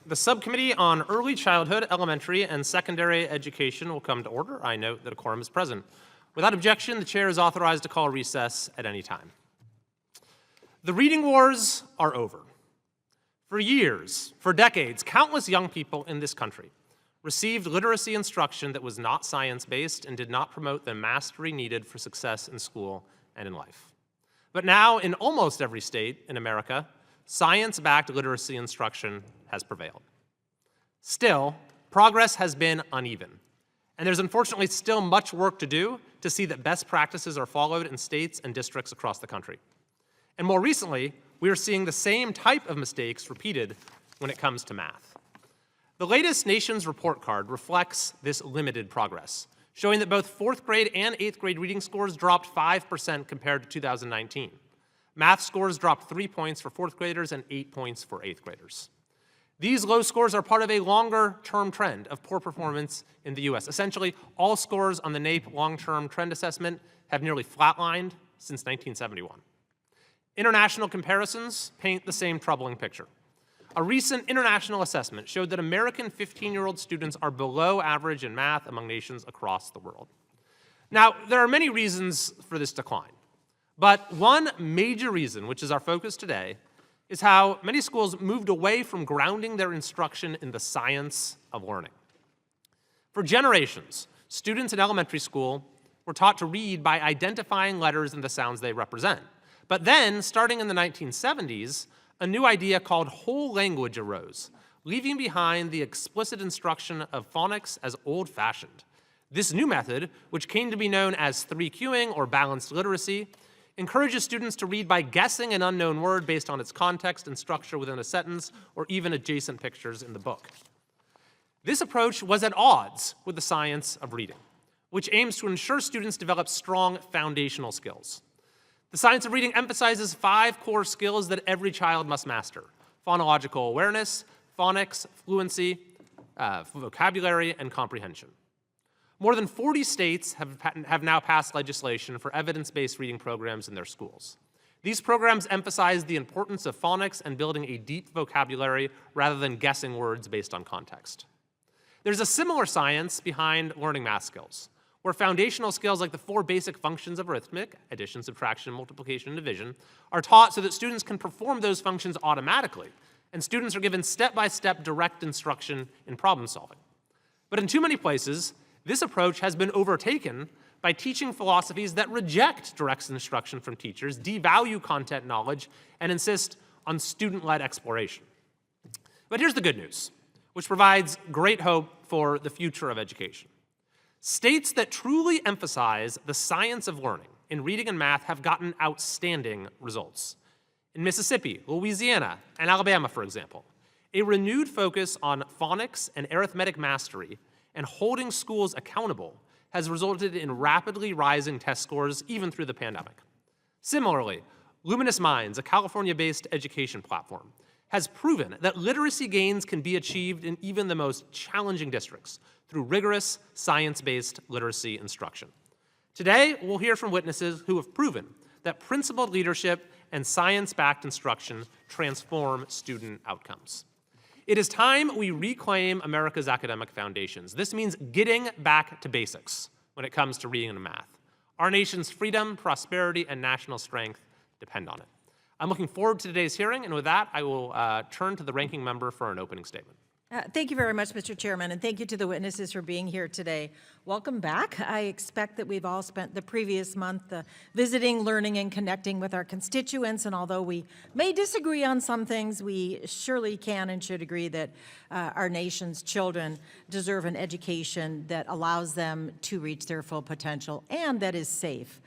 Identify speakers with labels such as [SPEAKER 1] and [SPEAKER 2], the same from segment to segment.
[SPEAKER 1] The Subcommittee on Early Childhood, Elementary, and Secondary Education will come to order. I note that a quorum is present. Without objection, the chair is authorized to call recess at any time. The reading wars are over. For years, for decades, countless young people in this country received literacy instruction that was not science-based and did not promote the mastery needed for success in school and in life. But now, in almost every state in America, science-backed literacy instruction has prevailed. Still, progress has been uneven, and there's unfortunately still much work to do to see that best practices are followed in states and districts across the country. And more recently, we are seeing the same type of mistakes repeated when it comes to math. The latest Nation's report card reflects this limited progress, showing that both 4th grade and 8th grade reading scores dropped 5% compared to 2019. Math scores dropped 3 points for 4th graders and 8 points for 8th graders. These low scores are part of a longer-term trend of poor performance in the US. Essentially, all scores on the NAEP long-term trend assessment have nearly flatlined since 1971. International comparisons paint the same troubling picture. A recent international assessment showed that American 15-year-old students are below average in math among nations across the world. Now, there are many reasons for this decline, but one major reason, which is our focus today, is how many schools moved away from grounding their instruction in the science of learning. For generations, students in elementary school were taught to read by identifying letters and the sounds they represent. But then, starting in the 1970s, a new idea called whole language arose, leaving behind the explicit instruction of phonics as old-fashioned. This new method, which came to be known as 3Qing or balanced literacy, encourages students to read by guessing an unknown word based on its context and structure within a sentence or even adjacent pictures in the book. This approach was at odds with the science of reading, which aims to ensure students develop strong foundational skills. The science of reading emphasizes 5 core skills that every child must master: phonological awareness, phonics, fluency, vocabulary, and comprehension. More than 40 states have now passed legislation for evidence-based reading programs in their schools. These programs emphasize the importance of phonics and building a deep vocabulary rather than guessing words based on context. There's a similar science behind learning math skills, where foundational skills like the 4 basic functions of arithmetic, addition, subtraction, multiplication, and division, are taught so that students can perform those functions automatically, and students are given step-by-step direct instruction in problem solving. But in too many places, this approach has been overtaken by teaching philosophies that reject direct instruction from teachers, devalue content knowledge, and insist on student-led exploration. But here's the good news, which provides great hope for the future of education. States that truly emphasize the science of learning in reading and math have gotten outstanding results. In Mississippi, Louisiana, and Alabama, for example, a renewed focus on phonics and arithmetic mastery and holding schools accountable has resulted in rapidly rising test scores even through the pandemic. Similarly, Luminous Minds, a California-based education platform, has proven that literacy gains can be achieved in even the most challenging districts through rigorous science-based literacy instruction. Today, we'll hear from witnesses who have proven that principled leadership and science-backed instruction transform student outcomes. It is time we reclaim America's academic foundations. This means getting back to basics when it comes to reading and math. Our nation's freedom, prosperity, and national strength depend on it. I'm looking forward to today's hearing, and with that, I will turn to the ranking member for an opening statement.
[SPEAKER 2] Thank you very much, Mr. Chairman, and thank you to the witnesses for being here today. Welcome back. I expect that we've all spent the previous month visiting, learning, and connecting with our constituents, and although we may disagree on some things, we surely can and should agree that our nation's children deserve an education that allows them to reach their full potential and that is safe.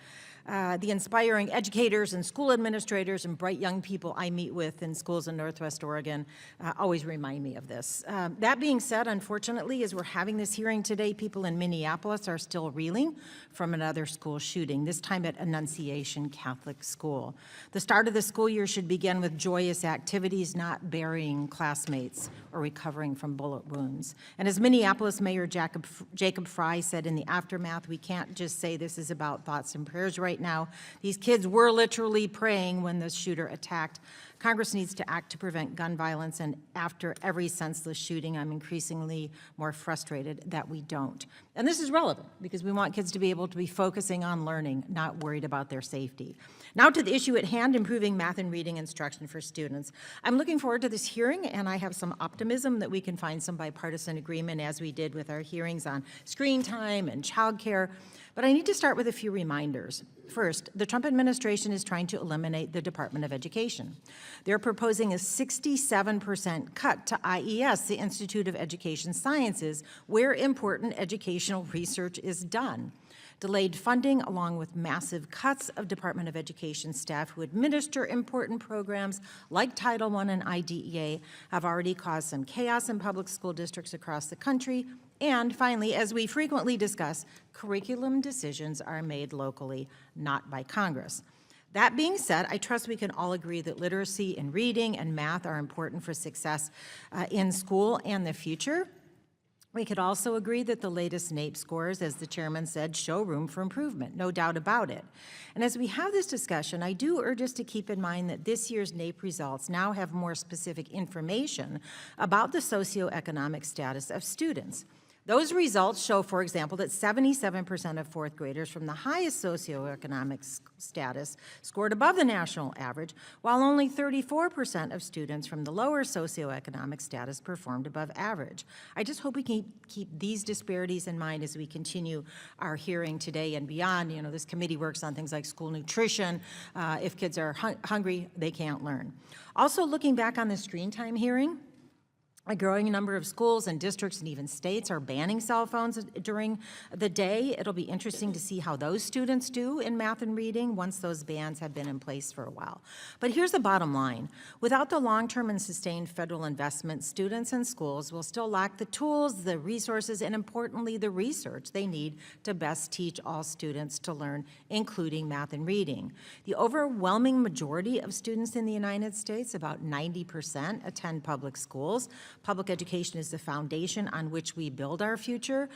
[SPEAKER 2] The inspiring educators and school administrators and bright young people I meet with in schools in Northwest Oregon always remind me of this. That being said, unfortunately, as we're having this hearing today, people in Minneapolis are still reeling from another school shooting, this time at Annunciation Catholic School. The start of the school year should begin with joyous activities, not burying classmates or recovering from bullet wounds. And as Minneapolis Mayor Jacob Fry said in the aftermath, we can't just say this is about thoughts and prayers right now. These kids were literally praying when the shooter attacked Congress needs to act to prevent gun violence, and after every senseless shooting, I'm increasingly more frustrated that we don't. And this is relevant because we want kids to be able to be focusing on learning, not worried about their safety. Now to the issue at hand, improving math and reading instruction for students. I'm looking forward to this hearing, and I have some optimism that we can find some bipartisan agreement as we did with our hearings on screen time and childcare. But I need to start with a few reminders. First, the Trump administration is trying to eliminate the Department of Education. They're proposing a 67% cut to IES, the Institute of Education Sciences, where important educational research is done. Delayed funding, along with massive cuts of Department of Education staff who administer important programs like Title I and IDEA, have already caused some chaos in public school districts across the country. And finally, as we frequently discuss, curriculum decisions are made locally, not by Congress. That being said, I trust we can all agree that literacy and reading and math are important for success in school and the future. We could also agree that the latest NAEP scores, as the chairman said, show room for improvement, no doubt about it. And as we have this discussion, I do urge us to keep in mind that this year's NAEP results now have more specific information about the socioeconomic status of students. Those results show, for example, that 77% of fourth graders from the highest socioeconomic status scored above the national average, while only 34% of students from the lower socioeconomic status performed above average. I just hope we can keep these disparities in mind as we continue our hearing today and beyond. You know, this committee works on things like school nutrition. If kids are hungry, they can't learn. Also, looking back on the screen time hearing, a growing number of schools and districts and even states are banning cell phones during the day. It'll be interesting to see how those students do in math and reading once those bans have been in place for a while. But here's the bottom line. Without the long-term and sustained federal investment, students and schools will still lack the tools, the resources, and importantly, the research they need to best teach all students to learn, including math and reading. The overwhelming majority of students in the United States, about 90%, attend public schools. Public education is the foundation on which we build our future.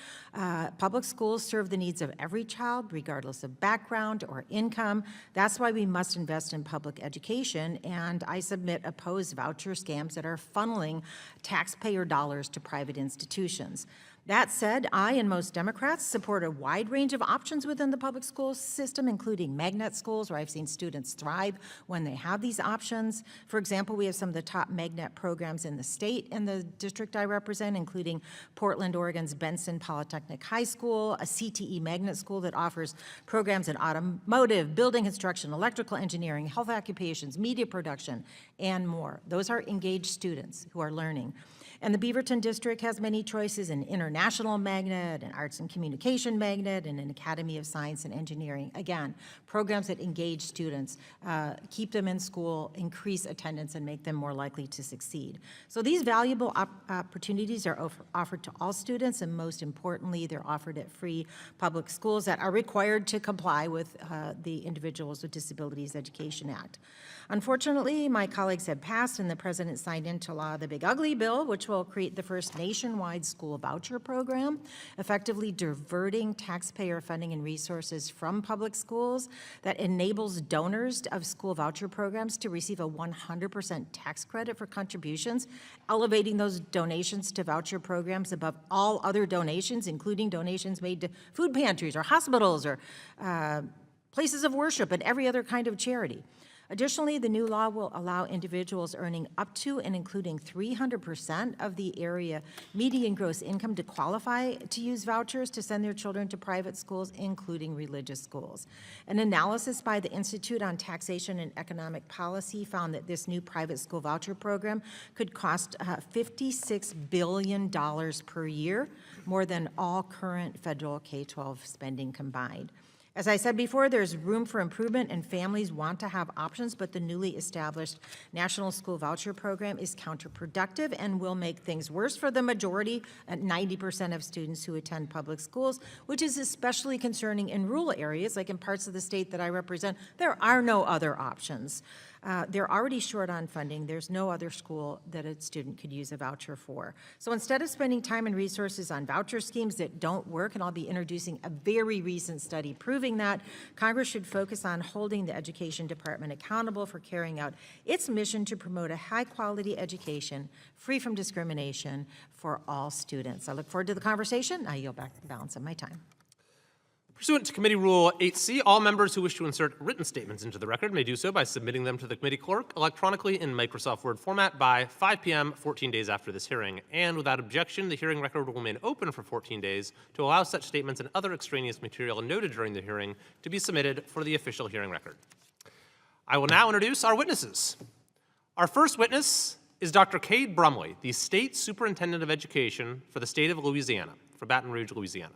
[SPEAKER 2] Public schools serve the needs of every child, regardless of background or income. That's why we must invest in public education, and I submit oppose voucher scams that are funneling taxpayer dollars to private institutions. That said, I and most Democrats support a wide range of options within the public school system, including magnet schools, where I've seen students thrive when they have these options. For example, we have some of the top magnet programs in the state and the district I represent, including Portland, Oregon's Benson Polytechnic High School, a CTE magnet school that offers programs in automotive, building construction, electrical engineering, health occupations, media production, and more. Those are engaged students who are learning. And the Beaverton District has many choices: an international magnet, an arts and communication magnet, and an Academy of Science and Engineering. Again, programs that engage students, keep them in school, increase attendance, and make them more likely to succeed. So these valuable opportunities are offered to all students, and most importantly, they're offered at free public schools that are required to comply with the Individuals with Disabilities Education Act. Unfortunately, my colleagues have passed and the president signed into law the Big Ugly Bill, which will create the first nationwide school voucher program, effectively diverting taxpayer funding and resources from public schools that enables donors of school voucher programs to receive a 100% tax credit for contributions, elevating those donations to voucher programs above all other donations, including donations made to food pantries or hospitals or places of worship and every other kind of charity. Additionally, the new law will allow individuals earning up to and including 300% of the area median gross income to qualify to use vouchers to send their children to private schools, including religious schools. An analysis by the Institute on Taxation and Economic Policy found that this new private school voucher program could cost $56 billion per year, more than all current federal K-12 spending combined. As I said before, there's room for improvement and families want to have options, but the newly established National School Voucher Program is counterproductive and will make things worse for the majority, 90% of students who attend public schools, which is especially concerning in rural areas, like in parts of the state that I represent. There are no other options. They're already short on funding. There's no other school that a student could use a voucher for. So instead of spending time and resources on voucher schemes that don't work, and I'll be introducing a very recent study proving that, Congress should focus on holding the Education Department accountable for carrying out its mission to promote a high-quality education free from discrimination for all students. I look forward to the conversation. I yield back the balance of my time.
[SPEAKER 1] Pursuant to Committee Rule 8C, all members who wish to insert written statements into the record may do so by submitting them to the committee clerk electronically in Microsoft Word format by 5 p.m. 14 days after this hearing. And without objection, the hearing record will remain open for 14 days to allow such statements and other extraneous material noted during the hearing to be submitted for the official hearing record. I will now introduce our witnesses. Our first witness is Dr. Cade Brumley, the State Superintendent of Education for the state of Louisiana, for Baton Rouge, Louisiana.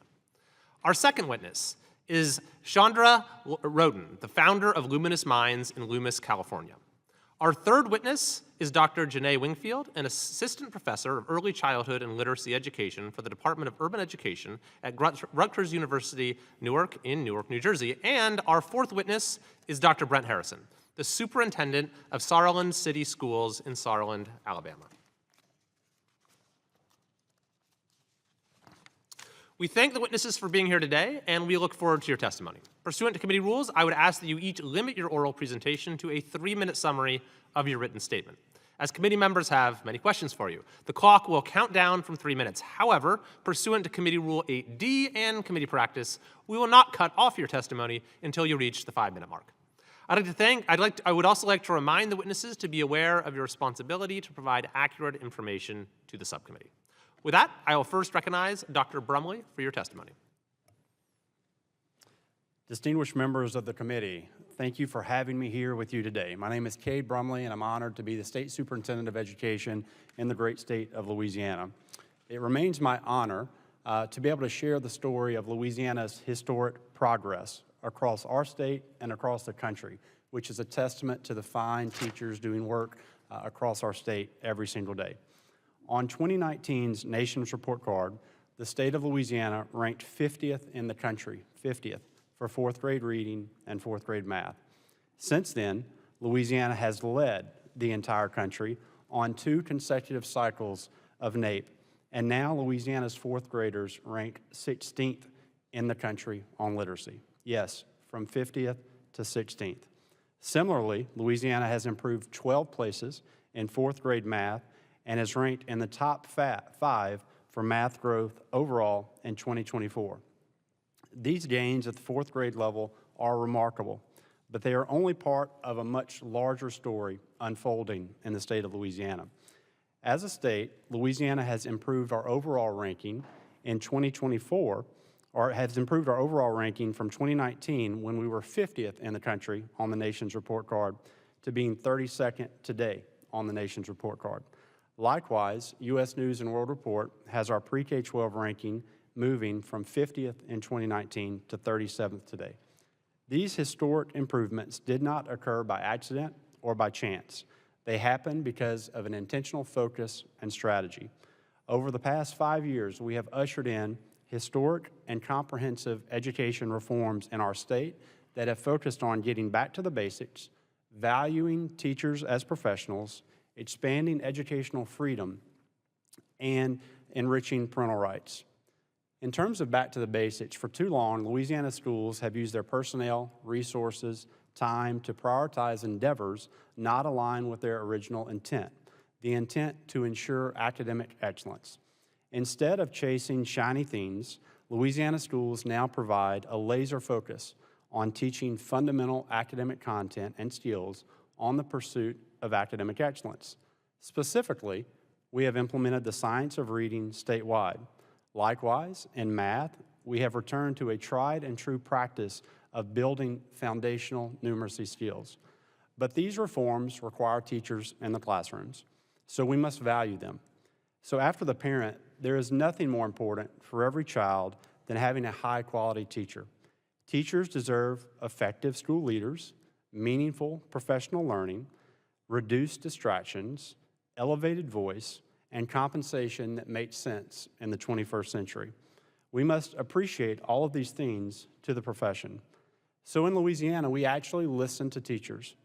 [SPEAKER 1] Our second witness is Chandra Roden, the founder of Luminous Minds in Loomis, California. Our third witness is Dr. Janae Wingfield, an assistant professor of early childhood and literacy education for the Department of Urban Education at Rutgers University, Newark, in Newark, New Jersey. And our fourth witness is Dr. Brent Harrison, the superintendent of Saraland City Schools in Saraland, Alabama. We thank the witnesses for being here today, and we look forward to your testimony. Pursuant to committee rules, I would ask that you each limit your oral presentation to a 3-minute summary of your written statement. As committee members have many questions for you, the clock will count down from 3 minutes. However, pursuant to Committee Rule 8D and committee practice, we will not cut off your testimony until you reach the 5-minute mark. I would also like to remind the witnesses to be aware of your responsibility to provide accurate information to the subcommittee. With that, I will first recognize Dr. Brumley for your testimony.
[SPEAKER 3] Distinguished members of the committee, thank you for having me here with you today. My name is Cade Brumley, and I'm honored to be the State Superintendent of Education in the great state of Louisiana. It remains my honor to be able to share the story of Louisiana's historic progress across our state and across the country, which is a testament to the fine teachers doing work across our state every single day. On 2019's Nation's Report Card, the state of Louisiana ranked 50th in the country, 50th, for 4th grade reading and 4th grade math. Since then, Louisiana has led the entire country on 2 consecutive cycles of NAEP, and now Louisiana's 4th graders rank 16th in the country on literacy. Yes, from 50th to 16th. Similarly, Louisiana has improved 12 places in 4th grade math and is ranked in the top 5 for math growth overall in 2024. These gains at the 4th grade level are remarkable, but they are only part of a much larger story unfolding in the state of Louisiana. As a state, Louisiana has improved our overall ranking in 2024, or has improved our overall ranking from 2019, when we were 50th in the country on the Nation's Report Card, to being 32nd today on the Nation's Report Card. Likewise, U.S. News and World Report has our pre-K-12 ranking moving from 50th in 2019 to 37th today. These historic improvements did not occur by accident or by chance. They happened because of an intentional focus and strategy. Over the past 5 years, we have ushered in historic and comprehensive education reforms in our state that have focused on getting back to the basics, valuing teachers as professionals, expanding educational freedom, and enriching parental rights. In terms of back to the basics, for too long, Louisiana schools have used their personnel, resources, time to prioritize endeavors not aligned with their original intent, the intent to ensure academic excellence. Instead of chasing shiny things, Louisiana schools now provide a laser focus on teaching fundamental academic content and skills on the pursuit of academic excellence. Specifically, we have implemented the science of reading statewide. Likewise, in math, we have returned to a tried and true practice of building foundational numeracy skills. But these reforms require teachers in the classrooms, so we must value them. So after the parent, there is nothing more important for every child than having a high-quality teacher. Teachers deserve effective school leaders, meaningful professional learning, reduced distractions, elevated voice, and compensation that makes sense in the 21st century. We must appreciate all of these things to the profession. So in Louisiana, we actually listen to teachers.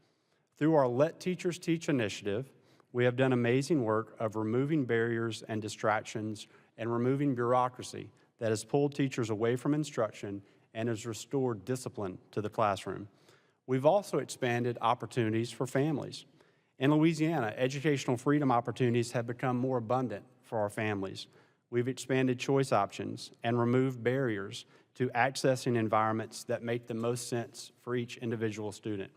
[SPEAKER 3] Through our Let Teachers Teach initiative, we have done amazing work of removing barriers and distractions and removing bureaucracy that has pulled teachers away from instruction and has restored discipline to the classroom. We've also expanded opportunities for families. In Louisiana, educational freedom opportunities have become more abundant for our families. We've expanded choice options and removed barriers to accessing environments that make the most sense for each individual student.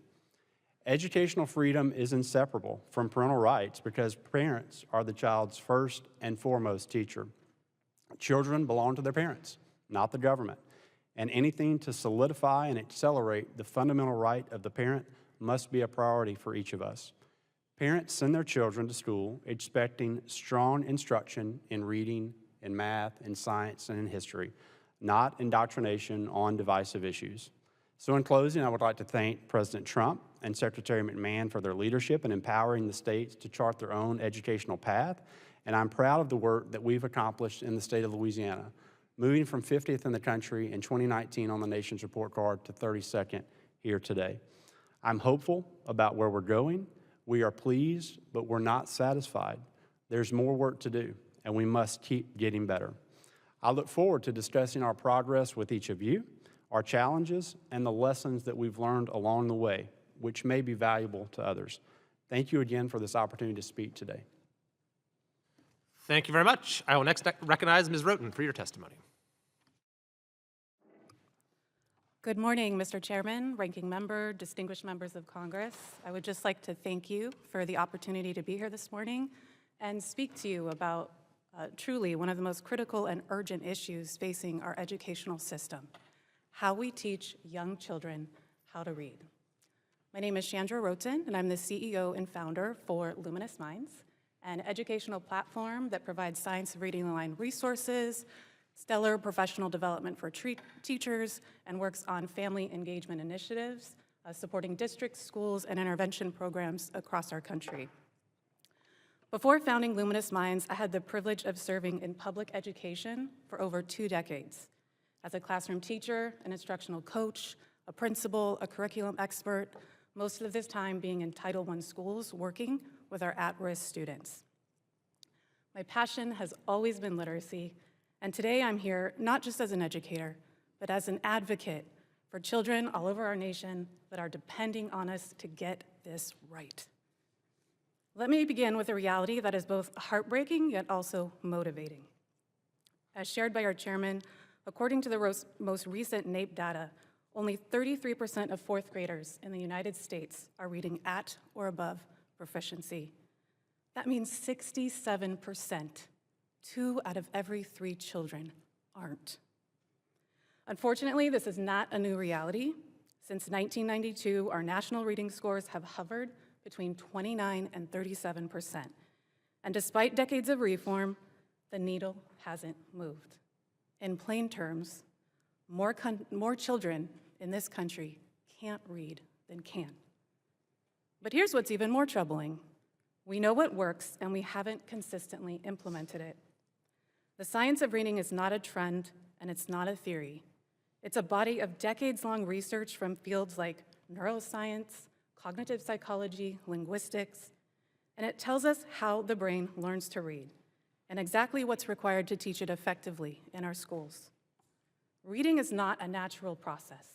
[SPEAKER 3] Educational freedom is inseparable from parental rights because parents are the child's first and foremost teacher. Children belong to their parents, not the government, and anything to solidify and accelerate the fundamental right of the parent must be a priority for each of us. Parents send their children to school expecting strong instruction in reading, in math, in science, and in history, not indoctrination on divisive issues. So in closing, I would like to thank President Trump and Secretary McMahon for their leadership in empowering the states to chart their own educational path, and I'm proud of the work that we've accomplished in the state of Louisiana, moving from 50th in the country in 2019 on the nation's report card to 32nd here today. I'm hopeful about where we're going. We are pleased, but we're not satisfied. There's more work to do, and we must keep getting better. I look forward to discussing our progress with each of you, our challenges, and the lessons that we've learned along the way, which may be valuable to others. Thank you again for this opportunity to speak today.
[SPEAKER 1] Thank you very much. I will next recognize Ms. Roten for your testimony.
[SPEAKER 4] Good morning, Mr. Chairman, Ranking Member, distinguished members of Congress. I would just like to thank you for the opportunity to be here this morning and speak to you about truly one of the most critical and urgent issues facing our educational system, how we teach young children how to read. My name is Chandra Roten, and I'm the CEO and founder for Luminous Minds, an educational platform that provides science reading aligned resources, stellar professional development for teachers, and works on family engagement initiatives, supporting districts, schools, and intervention programs across our country. Before founding Luminous Minds, I had the privilege of serving in public education for over 2 decades. As a classroom teacher, an instructional coach, a principal, a curriculum expert, most of this time being in Title I schools working with our at-risk students. My passion has always been literacy, and today I'm here not just as an educator, but as an advocate for children all over our nation that are depending on us to get this right. Let me begin with a reality that is both heartbreaking yet also motivating. As shared by our chairman, according to the most recent NAEP data, only 33% of fourth graders in the United States are reading at or above proficiency. That means 67%, 2 out of every 3 children, aren't. Unfortunately, this is not a new reality. Since 1992, our national reading scores have hovered between 29 and 37%. And despite decades of reform, the needle hasn't moved. In plain terms, more children in this country can't read than can. But here's what's even more troubling. We know what works, and we haven't consistently implemented it. The science of reading is not a trend, and it's not a theory. It's a body of decades-long research from fields like neuroscience, cognitive psychology, linguistics, and it tells us how the brain learns to read and exactly what's required to teach it effectively in our schools. Reading is not a natural process.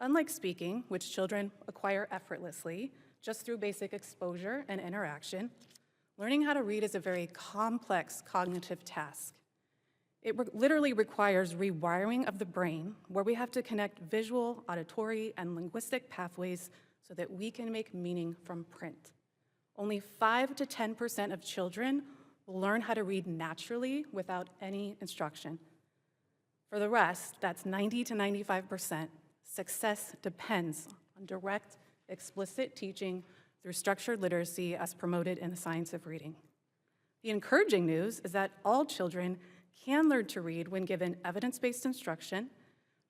[SPEAKER 4] Unlike speaking, which children acquire effortlessly just through basic exposure and interaction, learning how to read is a very complex cognitive task. It literally requires rewiring of the brain, where we have to connect visual, auditory, and linguistic pathways so that we can make meaning from print. Only 5 to 10% of children will learn how to read naturally without any instruction. For the rest, that's 90 to 95%, success depends on direct, explicit teaching through structured literacy as promoted in the science of reading. The encouraging news is that all children can learn to read when given evidence-based instruction,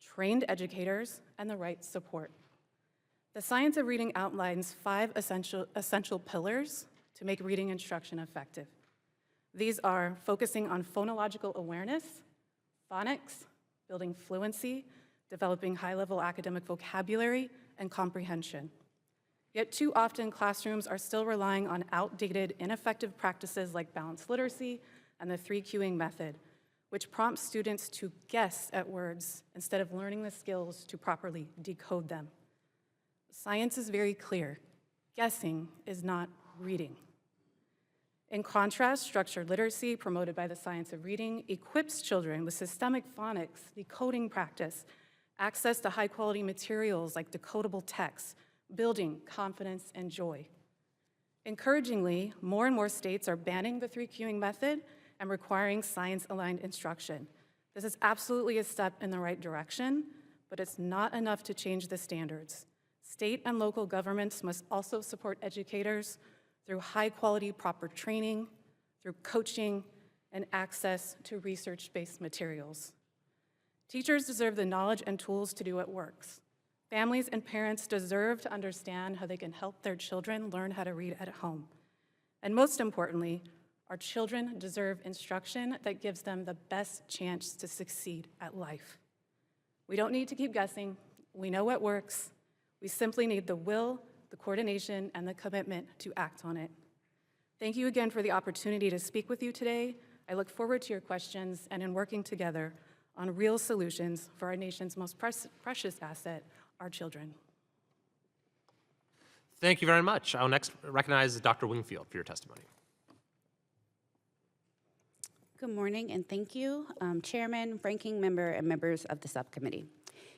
[SPEAKER 4] trained educators, and the right support. The science of reading outlines 5 essential pillars to make reading instruction effective. These are focusing on phonological awareness, phonics, building fluency, developing high-level academic vocabulary, and comprehension. Yet too often, classrooms are still relying on outdated, ineffective practices like balanced literacy and the 3Qing method, which prompts students to guess at words instead of learning the skills to properly decode them. Science is very clear. Guessing is not reading. In contrast, structured literacy, promoted by the science of reading, equips children with systemic phonics, decoding practice, access to high-quality materials like decodable text, building confidence and joy. Encouragingly, more and more states are banning the 3Qing method and requiring science-aligned instruction. This is absolutely a step in the right direction, but it's not enough to change the standards. State and local governments must also support educators through high-quality proper training, through coaching, and access to research-based materials. Teachers deserve the knowledge and tools to do what works. Families and parents deserve to understand how they can help their children learn how to read at home. And most importantly, our children deserve instruction that gives them the best chance to succeed at life. We don't need to keep guessing. We know what works. We simply need the will, the coordination, and the commitment to act on it. Thank you again for the opportunity to speak with you today. I look forward to your questions and in working together on real solutions for our nation's most precious asset, our children.
[SPEAKER 1] Thank you very much. I'll next recognize Dr. Wingfield for your testimony.
[SPEAKER 5] Good morning, and thank you, Chairman, Ranking Member, and members of the subcommittee.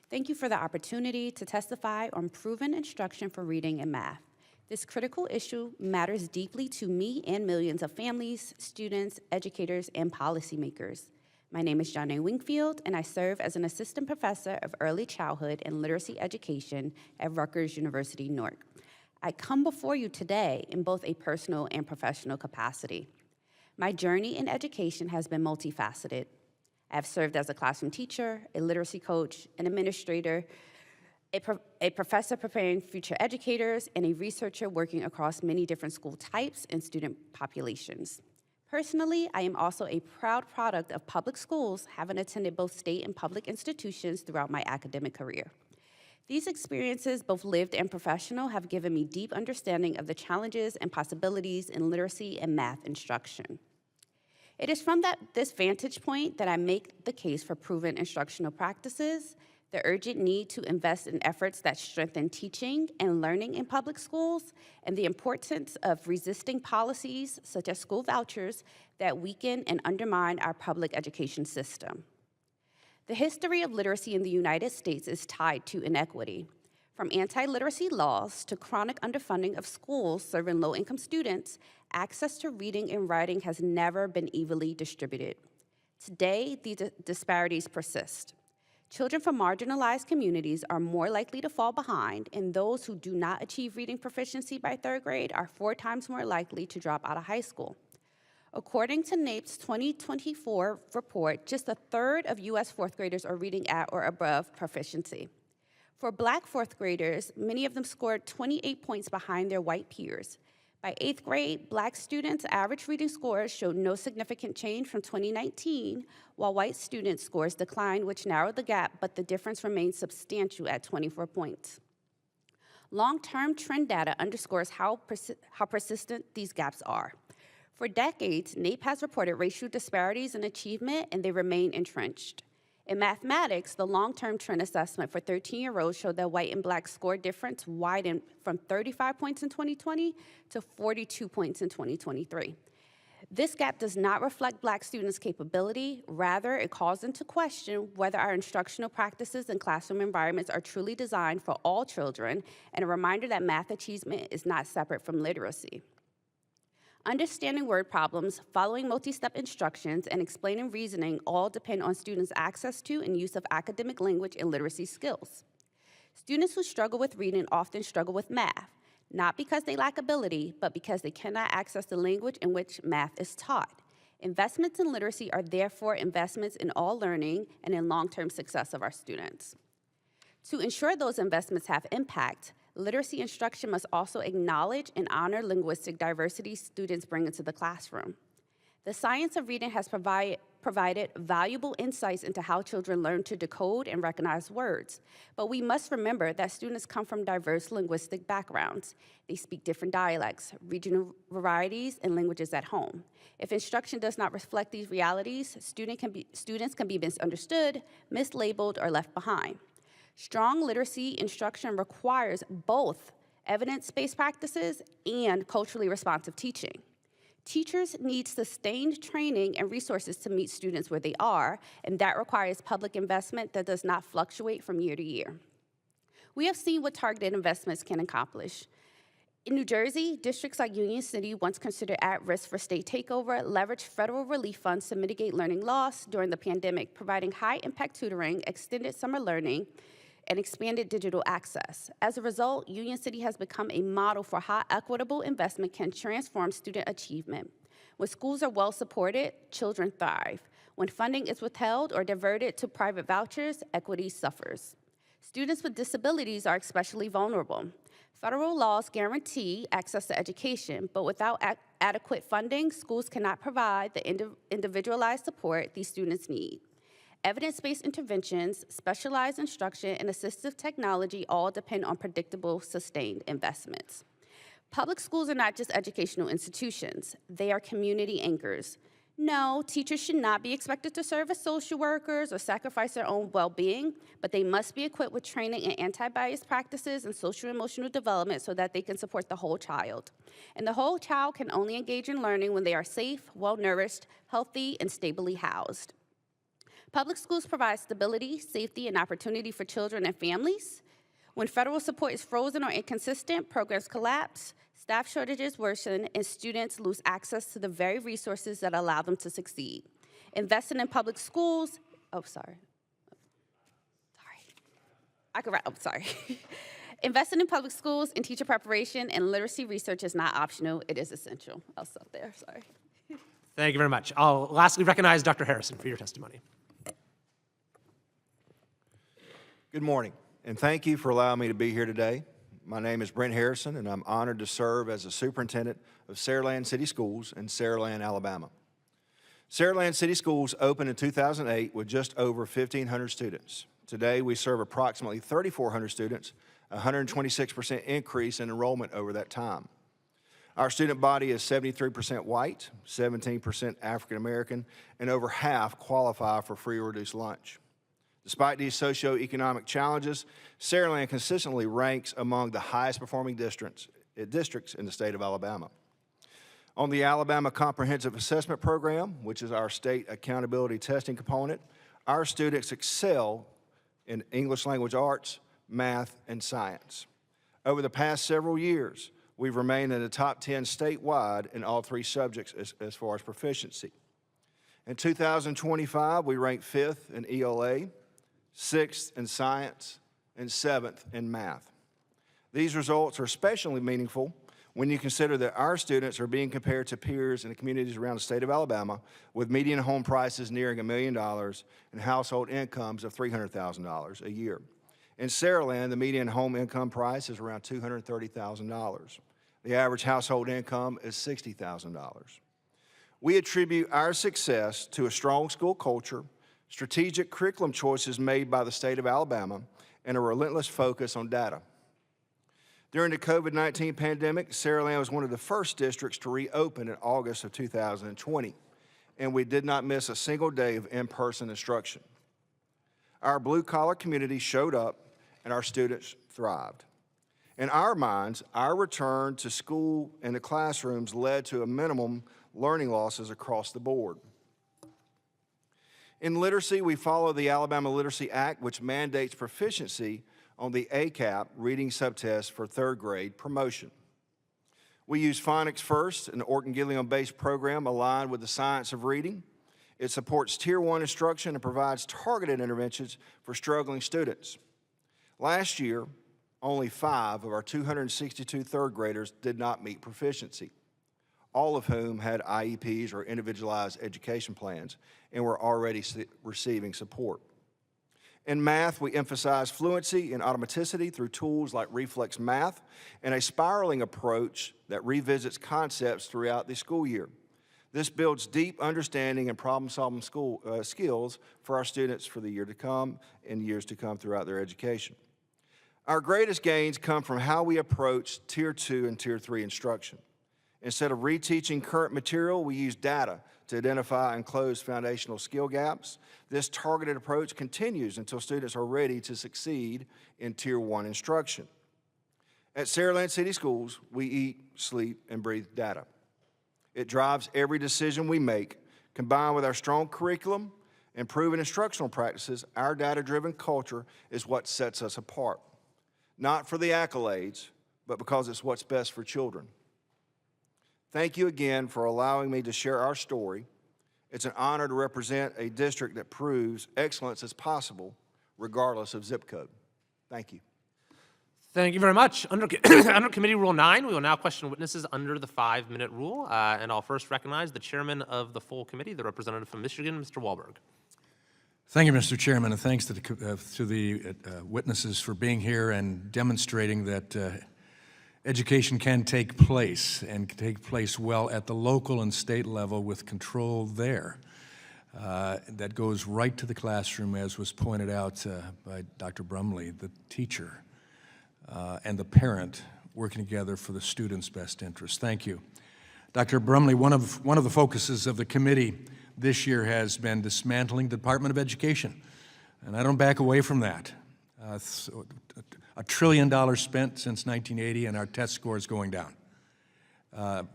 [SPEAKER 5] Thank you for the opportunity to testify on proven instruction for reading and math. This critical issue matters deeply to me and millions of families, students, educators, and policymakers. My name is Johnny Wingfield, and I serve as an assistant professor of early childhood and literacy education at Rutgers University, Newark. I come before you today in both a personal and professional capacity. My journey in education has been multifaceted. I have served as a classroom teacher, a literacy coach, an administrator, a professor preparing future educators, and a researcher working across many different school types and student populations. Personally, I am also a proud product of public schools, having attended both state and public institutions throughout my academic career. These experiences, both lived and professional, have given me deep understanding of the challenges and possibilities in literacy and math instruction. It is from this vantage point that I make the case for proven instructional practices, the urgent need to invest in efforts that strengthen teaching and learning in public schools, and the importance of resisting policies such as school vouchers that weaken and undermine our public education system. The history of literacy in the United States is tied to inequity. From anti-literacy laws to chronic underfunding of schools serving low-income students, access to reading and writing has never been evenly distributed. Today, these disparities persist. Children from marginalized communities are more likely to fall behind, and those who do not achieve reading proficiency by 3rd grade are 4 times more likely to drop out of high school. According to NAEP's 2024 report, just a third of U.S. 4th graders are reading at or above proficiency. For Black 4th graders, many of them scored 28 points behind their white peers. By 8th grade, Black students' average reading scores showed no significant change from 2019, while white students' scores declined, which narrowed the gap, but the difference remained substantial at 24 points. Long-term trend data underscores how persistent these gaps are. For decades, NAEP has reported racial disparities in achievement, and they remain entrenched. In mathematics, the long-term trend assessment for 13-year-olds showed that white and Black score difference widened from 35 points in 2020 to 42 points in 2023. This gap does not reflect Black students' capability. Rather, it calls into question whether our instructional practices and classroom environments are truly designed for all children, and a reminder that math achievement is not separate from literacy. Understanding word problems, following multi-step instructions, and explaining reasoning all depend on students' access to and use of academic language and literacy skills. Students who struggle with reading often struggle with math, not because they lack ability, but because they cannot access the language in which math is taught. Investments in literacy are therefore investments in all learning and in long-term success of our students. To ensure those investments have impact, literacy instruction must also acknowledge and honor linguistic diversity students bring into the classroom. The science of reading has provided valuable insights into how children learn to decode and recognize words. But we must remember that students come from diverse linguistic backgrounds. They speak different dialects, regional varieties, and languages at home. If instruction does not reflect these realities, students can be misunderstood, mislabeled, or left behind. Strong literacy instruction requires both evidence-based practices and culturally responsive teaching. Teachers need sustained training and resources to meet students where they are, and that requires public investment that does not fluctuate from year to year. We have seen what targeted investments can accomplish. In New Jersey, districts like Union City, once considered at risk for state takeover, leveraged federal relief funds to mitigate learning loss during the pandemic, providing high-impact tutoring, extended summer learning, and expanded digital access. As a result, Union City has become a model for how equitable investment can transform student achievement. When schools are well supported, children thrive. When funding is withheld or diverted to private vouchers, equity suffers. Students with disabilities are especially vulnerable. Federal laws guarantee access to education, but without adequate funding, schools cannot provide the individualized support these students need. Evidence-based interventions, specialized instruction, and assistive technology all depend on predictable, sustained investments. Public schools are not just educational institutions. They are community anchors. No, teachers should not be expected to serve as social workers or sacrifice their own well-being, but they must be equipped with training in anti-bias practices and social and emotional development so that they can support the whole child. And the whole child can only engage in learning when they are safe, well-nourished, healthy, and stably housed. Public schools provide stability, safety, and opportunity for children and families. When federal support is frozen or inconsistent, programs collapse, staff shortages worsen, and students lose access to the very resources that allow them to succeed. Investing in public schools, Investing in public schools and teacher preparation and literacy research is not optional, it is essential. I'll stop there, sorry.
[SPEAKER 1] Thank you very much. I'll lastly recognize Dr. Harrison for your testimony.
[SPEAKER 6] Good morning, and thank you for allowing me to be here today. My name is Brent Harrison, and I'm honored to serve as the superintendent of Saraland City Schools in Saraland, Alabama. Saraland City Schools opened in 2008 with just over 1,500 students. Today, we serve approximately 3,400 students, a 126% increase in enrollment over that time. Our student body is 73% white, 17% African American, and over half qualify for free or reduced lunch. Despite these socioeconomic challenges, Saraland consistently ranks among the highest performing districts in the state of Alabama. On the Alabama Comprehensive Assessment Program, which is our state accountability testing component, our students excel in English language arts, math, and science. Over the past several years, we've remained in the top 10 statewide in all three subjects as far as proficiency. In 2025, we ranked 5th in ELA, 6th in science, and 7th in math. These results are especially meaningful when you consider that our students are being compared to peers in the communities around the state of Alabama with median home prices nearing $1 million and household incomes of $300,000 a year. In Saraland, the median home income price is around $230,000. The average household income is $60,000. We attribute our success to a strong school culture, strategic curriculum choices made by the state of Alabama, and a relentless focus on data. During the COVID-19 pandemic, Saraland was one of the first districts to reopen in August of 2020, and we did not miss a single day of in-person instruction. Our blue-collar community showed up, and our students thrived. In our minds, our return to school and the classrooms led to a minimum learning losses across the board. In literacy, we follow the Alabama Literacy Act, which mandates proficiency on the ACAP reading subtest for 3rd grade promotion. We use Phonics First, an Orton-Gilliam-based program aligned with the science of reading. It supports Tier 1 instruction and provides targeted interventions for struggling students. Last year, only 5 of our 262 3rd graders did not meet proficiency, all of whom had IEPs or individualized education plans and were already receiving support. In math, we emphasize fluency and automaticity through tools like Reflex Math and a spiraling approach that revisits concepts throughout the school year. This builds deep understanding and problem-solving skills for our students for the year to come and years to come throughout their education. Our greatest gains come from how we approach Tier 2 and Tier 3 instruction. Instead of reteaching current material, we use data to identify and close foundational skill gaps. This targeted approach continues until students are ready to succeed in Tier 1 instruction. At Saraland City Schools, we eat, sleep, and breathe data. It drives every decision we make. Combined with our strong curriculum and proven instructional practices, our data-driven culture is what sets us apart. Not for the accolades, but because it's what's best for children. Thank you again for allowing me to share our story. It's an honor to represent a district that proves excellence is possible regardless of zip code. Thank you.
[SPEAKER 1] Thank you very much. Under Committee Rule 9, we will now question witnesses under the 5-minute rule. And I'll first recognize the chairman of the full committee, the representative from Michigan, Mr. Wahlberg.
[SPEAKER 7] Thank you, Mr. Chairman, and thanks to the witnesses for being here and demonstrating that education can take place and can take place well at the local and state level with control there. That goes right to the classroom, as was pointed out by Dr. Brumley, the teacher and the parent working together for the student's best interest. Thank you. Dr. Brumley, one of the focuses of the committee this year has been dismantling the Department of Education, and I don't back away from that. $1 trillion spent since 1980, and our test scores going down.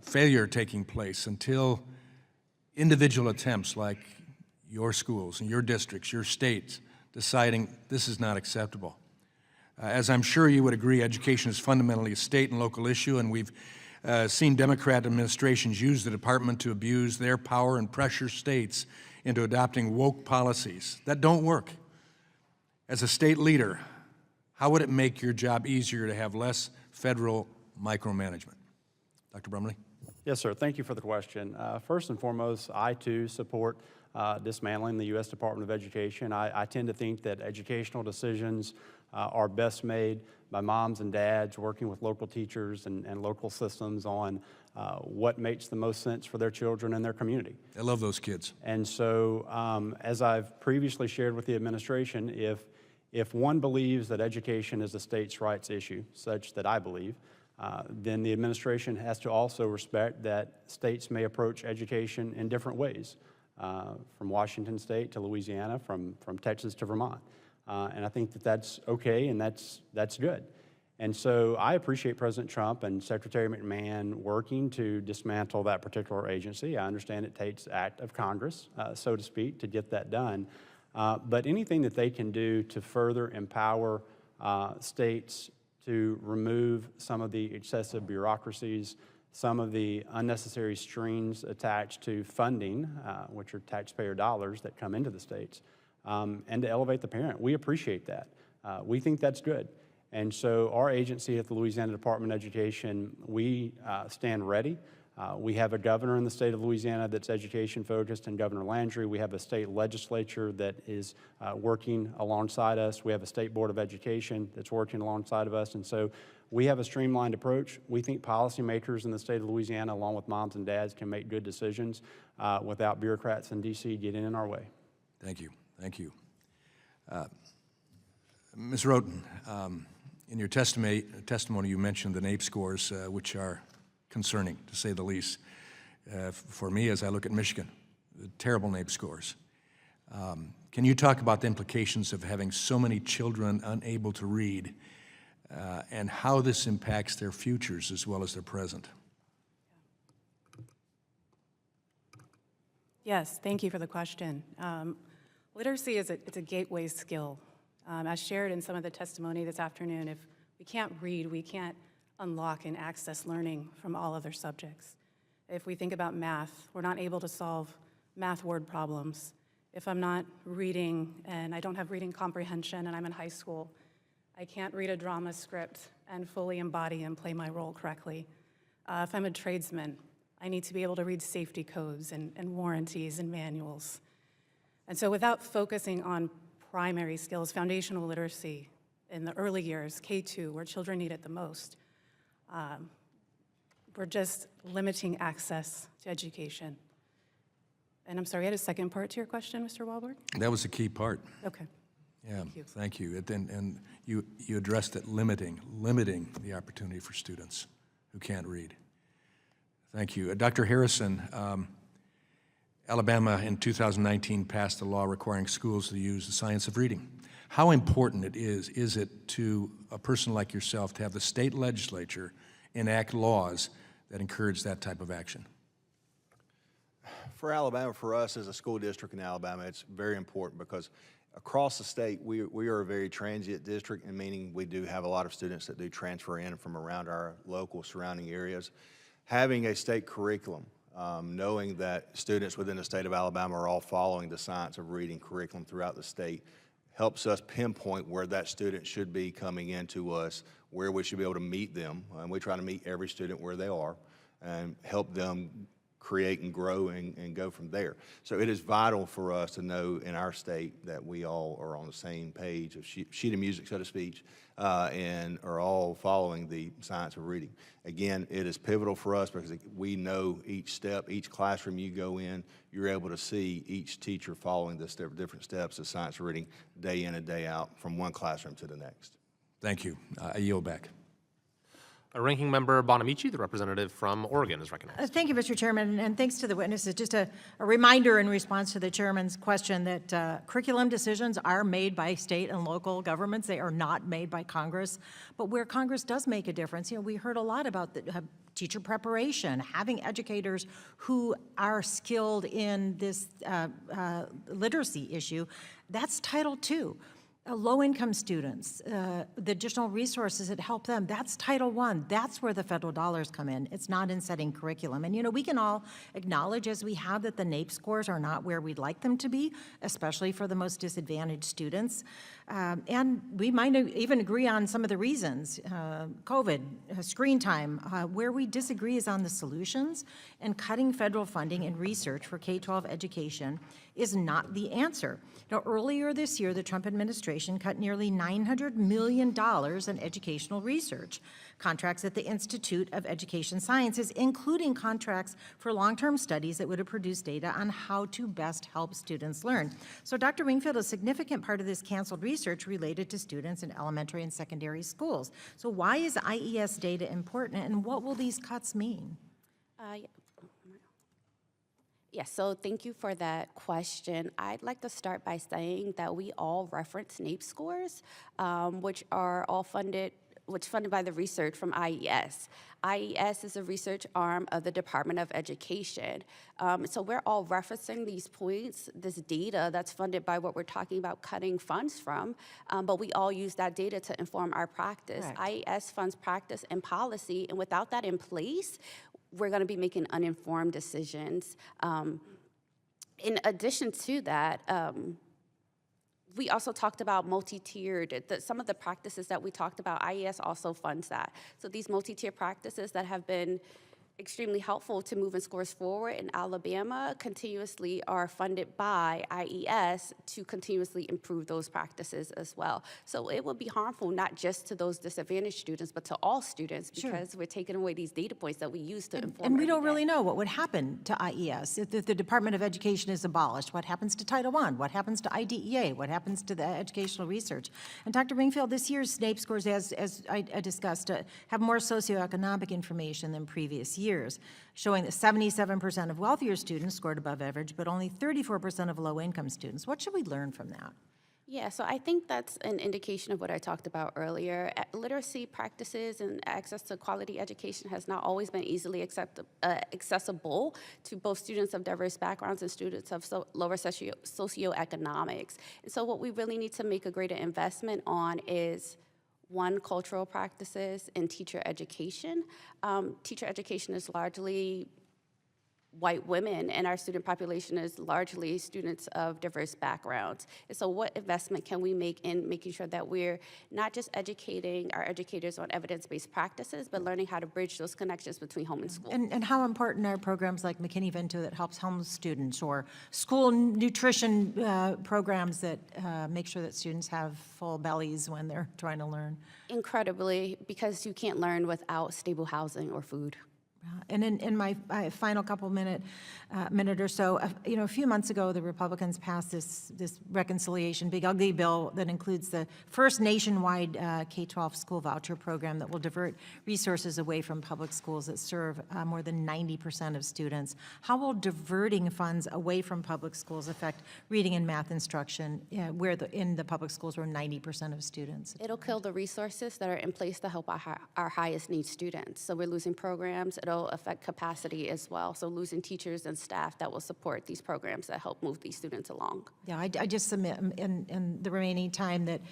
[SPEAKER 7] Failure taking place until individual attempts like your schools and your districts, your states, deciding this is not acceptable. As I'm sure you would agree, education is fundamentally a state and local issue, and we've seen Democrat administrations use the department to abuse their power and pressure states into adopting woke policies that don't work. As a state leader, how would it make your job easier to have less federal micromanagement? Dr. Brumley?
[SPEAKER 3] Yes, sir. Thank you for the question. First and foremost, I too support dismantling the U.S. Department of Education. I tend to think that educational decisions are best made by moms and dads working with local teachers and local systems on what makes the most sense for their children and their community.
[SPEAKER 7] I love those kids.
[SPEAKER 3] And so, as I've previously shared with the administration, if one believes that education is a states' rights issue, such that I believe, then the administration has to also respect that states may approach education in different ways, from Washington State to Louisiana, from Texas to Vermont. And I think that that's okay and that's good. And so I appreciate President Trump and Secretary McMahon working to dismantle that particular agency. I understand it takes act of Congress, so to speak, to get that done. But anything that they can do to further empower states to remove some of the excessive bureaucracies, some of the unnecessary strings attached to funding, which are taxpayer dollars that come into the states, and to elevate the parent. We appreciate that. We think that's good. And so our agency at the Louisiana Department of Education, we stand ready. We have a governor in the state of Louisiana that's education focused, and Governor Landry. We have a state legislature that is working alongside us. We have a state board of education that's working alongside of us. And so we have a streamlined approach. We think policymakers in the state of Louisiana, along with moms and dads, can make good decisions without bureaucrats in D.C. getting in our way.
[SPEAKER 7] Thank you. Thank you. Ms. Roten, in your testimony, you mentioned the NAEP scores, which are concerning, to say the least. For me, as I look at Michigan, terrible NAEP scores. Can you talk about the implications of having so many children unable to read and how this impacts their futures as well as their present?
[SPEAKER 4] Yes, thank you for the question. Literacy it's a gateway skill. As shared in some of the testimony this afternoon, if we can't read, we can't unlock and access learning from all other subjects. If we think about math, we're not able to solve math word problems. If I'm not reading and I don't have reading comprehension and I'm in high school, I can't read a drama script and fully embody and play my role correctly. If I'm a tradesman, I need to be able to read safety codes and warranties and manuals. And so without focusing on primary skills, foundational literacy in the early years, K2, where children need it the most, we're just limiting access to education. And I'm sorry, I had a second part to your question, Mr. Walberg?
[SPEAKER 7] That was the key part.
[SPEAKER 4] Okay.
[SPEAKER 7] Yeah, thank you. And you addressed it, limiting the opportunity for students who can't read. Thank you. Dr. Harrison, Alabama in 2019 passed a law requiring schools to use the science of reading. How important is it to a person like yourself to have the state legislature enact laws that encourage that type of action?
[SPEAKER 6] For Alabama, for us as a school district in Alabama, it's very important because across the state, we are a very transient district, and meaning we do have a lot of students that do transfer in from around our local surrounding areas. Having a state curriculum, knowing that students within the state of Alabama are all following the science of reading curriculum throughout the state, helps us pinpoint where that student should be coming into us, where we should be able to meet them. And we try to meet every student where they are and help them create and grow and go from there. So it is vital for us to know in our state that we all are on the same page of sheet of music, so to speak, and are all following the science of reading. Again, it is pivotal for us because we know each step, each classroom you go in, you're able to see each teacher following the different steps of science of reading day in and day out from one classroom to the next.
[SPEAKER 7] Thank you. I yield back.
[SPEAKER 1] Ranking Member Bonamici, the representative from Oregon, is recognized.
[SPEAKER 2] Thank you, Mr. Chairman, and thanks to the witnesses. Just a reminder in response to the chairman's question that curriculum decisions are made by state and local governments. They are not made by Congress. But where Congress does make a difference, we heard a lot about the teacher preparation, having educators who are skilled in this literacy issue. That's Title II. Low-income students, the additional resources that help them, that's Title I. That's where the federal dollars come in. It's not in setting curriculum. And, we can all acknowledge, as we have, that the NAEP scores are not where we'd like them to be, especially for the most disadvantaged students. And we might even agree on some of the reasons, COVID, screen time. Where we disagree is on the solutions, and cutting federal funding and research for K-12 education is not the answer. Earlier this year, the Trump administration cut nearly $900 million in educational research, contracts at the Institute of Education Sciences, including contracts for long-term studies that would have produced data on how to best help students learn. So, Dr. Wingfield, a significant part of this canceled research related to students in elementary and secondary schools. So why is IES data important, and what will these cuts mean?
[SPEAKER 5] Yes, so thank you for that question. I'd like to start by saying that we all reference NAEP scores, which are all funded by the research from IES. IES is a research arm of the Department of Education. So we're all referencing these points, this data that's funded by what we're talking about cutting funds from, but we all use that data to inform our practice. Correct. IES funds practice and policy, and without that in place, we're going to be making uninformed decisions. In addition to that, we also talked about multi-tiered, some of the practices that we talked about, IES also funds that. So these multi-tier practices that have been extremely helpful to moving scores forward in Alabama continuously are funded by IES to continuously improve those practices as well. So it would be harmful not just to those disadvantaged students, but to all students, because we're taking away these data points that we use to inform.
[SPEAKER 2] And we don't really know what would happen to IES if the Department of Education is abolished. What happens to Title I? What happens to IDEA? What happens to the educational research? And Dr. Wingfield, this year's NAEP scores, as I discussed, have more socioeconomic information than previous years, showing that 77% of wealthier students scored above average, but only 34% of low-income students. What should we learn from that?
[SPEAKER 5] Yeah, so I think that's an indication of what I talked about earlier. Literacy practices and access to quality education has not always been easily accessible to both students of diverse backgrounds and students of lower socioeconomics. And so what we really need to make a greater investment on is one, cultural practices, and teacher education. Teacher education is largely white women, and our student population is largely students of diverse backgrounds. And so what investment can we make in making sure that we're not just educating our educators on evidence-based practices, but learning how to bridge those connections between home and school?
[SPEAKER 2] And how important are programs like McKinney-Vento that helps homeless students, or school nutrition programs that make sure that students have full bellies when they're trying to learn?
[SPEAKER 5] Incredibly, because you can't learn without stable housing or food.
[SPEAKER 2] And in my final couple minute or so, a few months ago, the Republicans passed this reconciliation, big ugly bill that includes the first nationwide K-12 school voucher program that will divert resources away from public schools that serve more than 90% of students. How will diverting funds away from public schools affect reading and math instruction in the public schools where 90% of students?
[SPEAKER 5] It'll kill the resources that are in place to help our highest need students. So we're losing programs. It'll affect capacity as well. So losing teachers and staff that will support these programs that help move these students along.
[SPEAKER 2] Yeah, I just submit in the remaining time that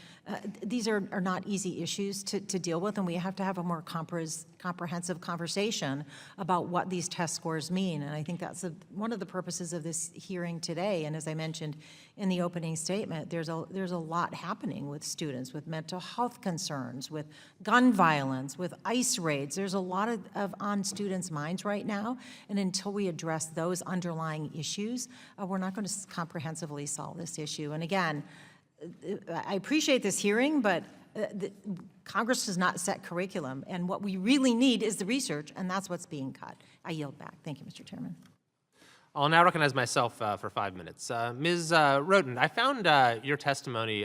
[SPEAKER 2] these are not easy issues to deal with, and we have to have a more comprehensive conversation about what these test scores mean. And I think that's one of the purposes of this hearing today. And as I mentioned in the opening statement, there's a lot happening with students with mental health concerns, with gun violence, with ICE raids. There's a lot of on students' minds right now, and until we address those underlying issues, we're not going to comprehensively solve this issue. And again, I appreciate this hearing, but Congress does not set curriculum, and what we really need is the research, and that's what's being cut. I yield back. Thank you, Mr. Chairman.
[SPEAKER 1] I'll now recognize myself for 5 minutes. Ms. Roden, I found your testimony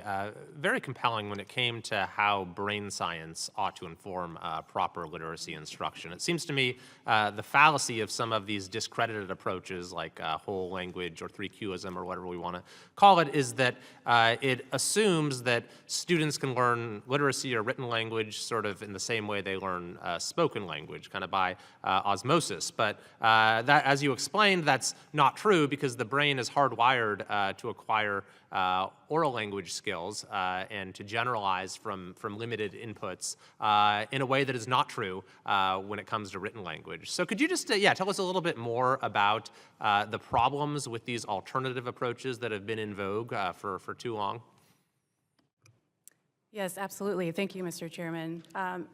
[SPEAKER 1] very compelling when it came to how brain science ought to inform proper literacy instruction. It seems to me the fallacy of some of these discredited approaches like whole language or 3Qism or whatever we want to call it is that it assumes that students can learn literacy or written language sort of in the same way they learn spoken language, kind of by osmosis. But that, as you explained, that's not true because the brain is hardwired to acquire oral language skills and to generalize from limited inputs in a way that is not true when it comes to written language. So could you just tell us a little bit more about the problems with these alternative approaches that have been in vogue for too long?
[SPEAKER 4] Yes, absolutely. Thank you, Mr. Chairman.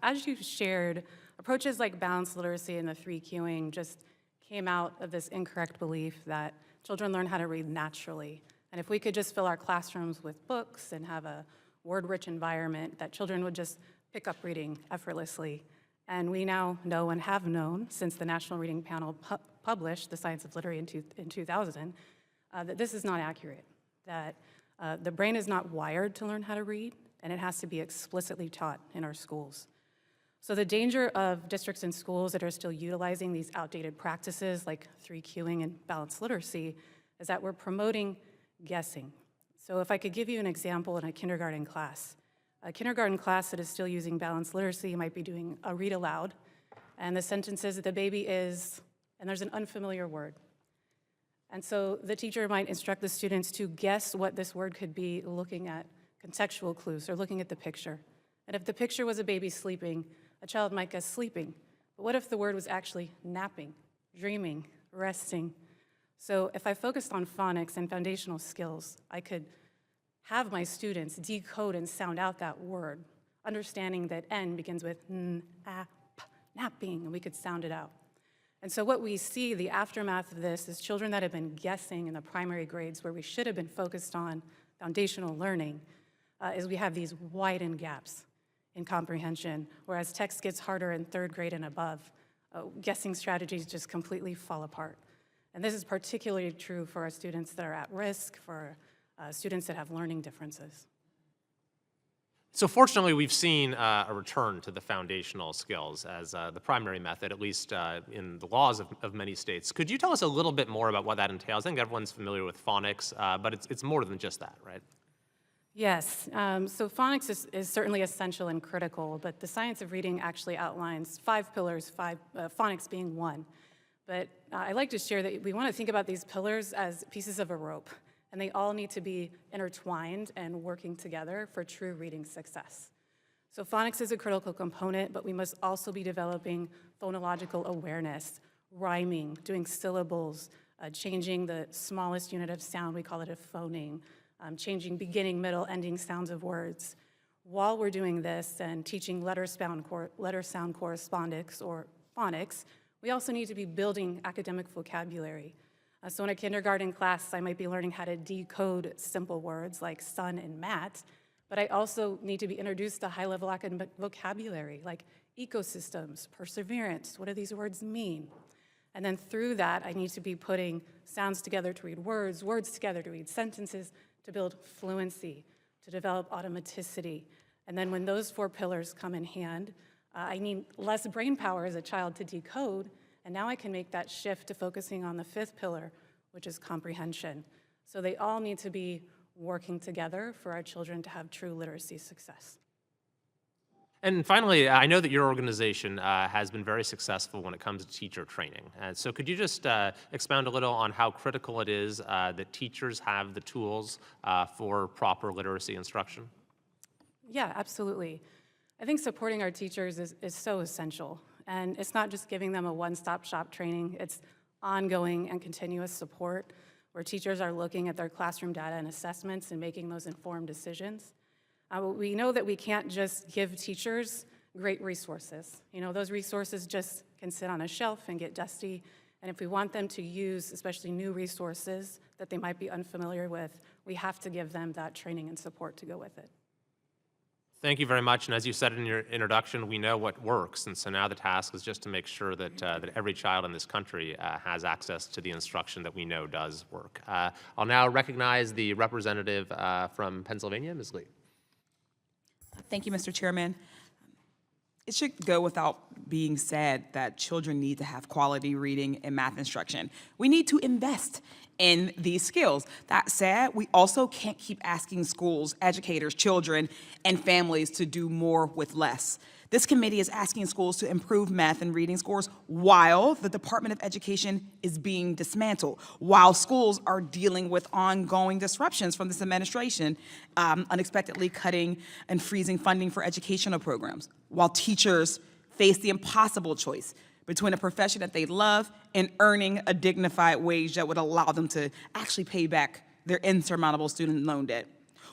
[SPEAKER 4] As you shared, approaches like balanced literacy and the 3Qing just came out of this incorrect belief that children learn how to read naturally. And if we could just fill our classrooms with books and have a word-rich environment, that children would just pick up reading effortlessly. And we now know and have known since the National Reading Panel published The Science of Literacy in 2000 that this is not accurate, that the brain is not wired to learn how to read, and it has to be explicitly taught in our schools. So the danger of districts and schools that are still utilizing these outdated practices like 3Qing and balanced literacy is that we're promoting guessing. So if I could give you an example in a kindergarten class that is still using balanced literacy might be doing a read aloud, and the sentence is that the baby is, and there's an unfamiliar word. And so the teacher might instruct the students to guess what this word could be looking at contextual clues or looking at the picture. And if the picture was a baby sleeping, a child might guess sleeping. But what if the word was actually napping, dreaming, resting? So if I focused on phonics and foundational skills, I could have my students decode and sound out that word, understanding that N begins with N, A, P, napping, and we could sound it out. And so what we see, the aftermath of this, is children that have been guessing in the primary grades where we should have been focused on foundational learning, is we have these widened gaps in comprehension, whereas text gets harder in third grade and above, guessing strategies just completely fall apart. And this is particularly true for our students that are at risk, for students that have learning differences.
[SPEAKER 1] So fortunately, we've seen a return to the foundational skills as the primary method, at least in the laws of many states. Could you tell us a little bit more about what that entails? I think everyone's familiar with phonics, but it's more than just that, right?
[SPEAKER 4] Yes, so phonics is certainly essential and critical, but the science of reading actually outlines 5 pillars, phonics being one. But I like to share that we want to think about these pillars as pieces of a rope, and they all need to be intertwined and working together for true reading success. So phonics is a critical component, but we must also be developing phonological awareness, rhyming, doing syllables, changing the smallest unit of sound, we call it a phoneme, changing beginning, middle, ending sounds of words. While we're doing this and teaching letter sound correspondence or phonics, we also need to be building academic vocabulary. So in a kindergarten class, I might be learning how to decode simple words like sun and mat, but I also need to be introduced to high-level academic vocabulary like ecosystems, perseverance. What do these words mean? And then through that, I need to be putting sounds together to read words, words together to read sentences, to build fluency, to develop automaticity. And then when those 4 pillars come in hand, I need less brain power as a child to decode, and now I can make that shift to focusing on the 5th pillar, which is comprehension. So they all need to be working together for our children to have true literacy success.
[SPEAKER 1] And finally, I know that your organization has been very successful when it comes to teacher training. So could you just expound a little on how critical it is that teachers have the tools for proper literacy instruction?
[SPEAKER 4] Yeah, absolutely. I think supporting our teachers is so essential. And it's not just giving them a one-stop shop training, it's ongoing and continuous support where teachers are looking at their classroom data and assessments and making those informed decisions. We know that we can't just give teachers great resources. You know, those resources just can sit on a shelf and get dusty. And if we want them to use, especially new resources that they might be unfamiliar with, we have to give them that training and support to go with it.
[SPEAKER 1] Thank you very much. And as you said in your introduction, we know what works. And so now the task is just to make sure that, that every child in this country has access to the instruction that we know does work. I'll now recognize the representative from Pennsylvania, Ms. Lee.
[SPEAKER 8] Thank you, Mr. Chairman. It should go without being said that children need to have quality reading and math instruction. We need to invest in these skills. That said, we also can't keep asking schools, educators, children, and families to do more with less. This committee is asking schools to improve math and reading scores while the Department of Education is being dismantled, while schools are dealing with ongoing disruptions from this administration, unexpectedly cutting and freezing funding for educational programs, while teachers face the impossible choice between a profession that they love and earning a dignified wage that would allow them to actually pay back their insurmountable student loan debt.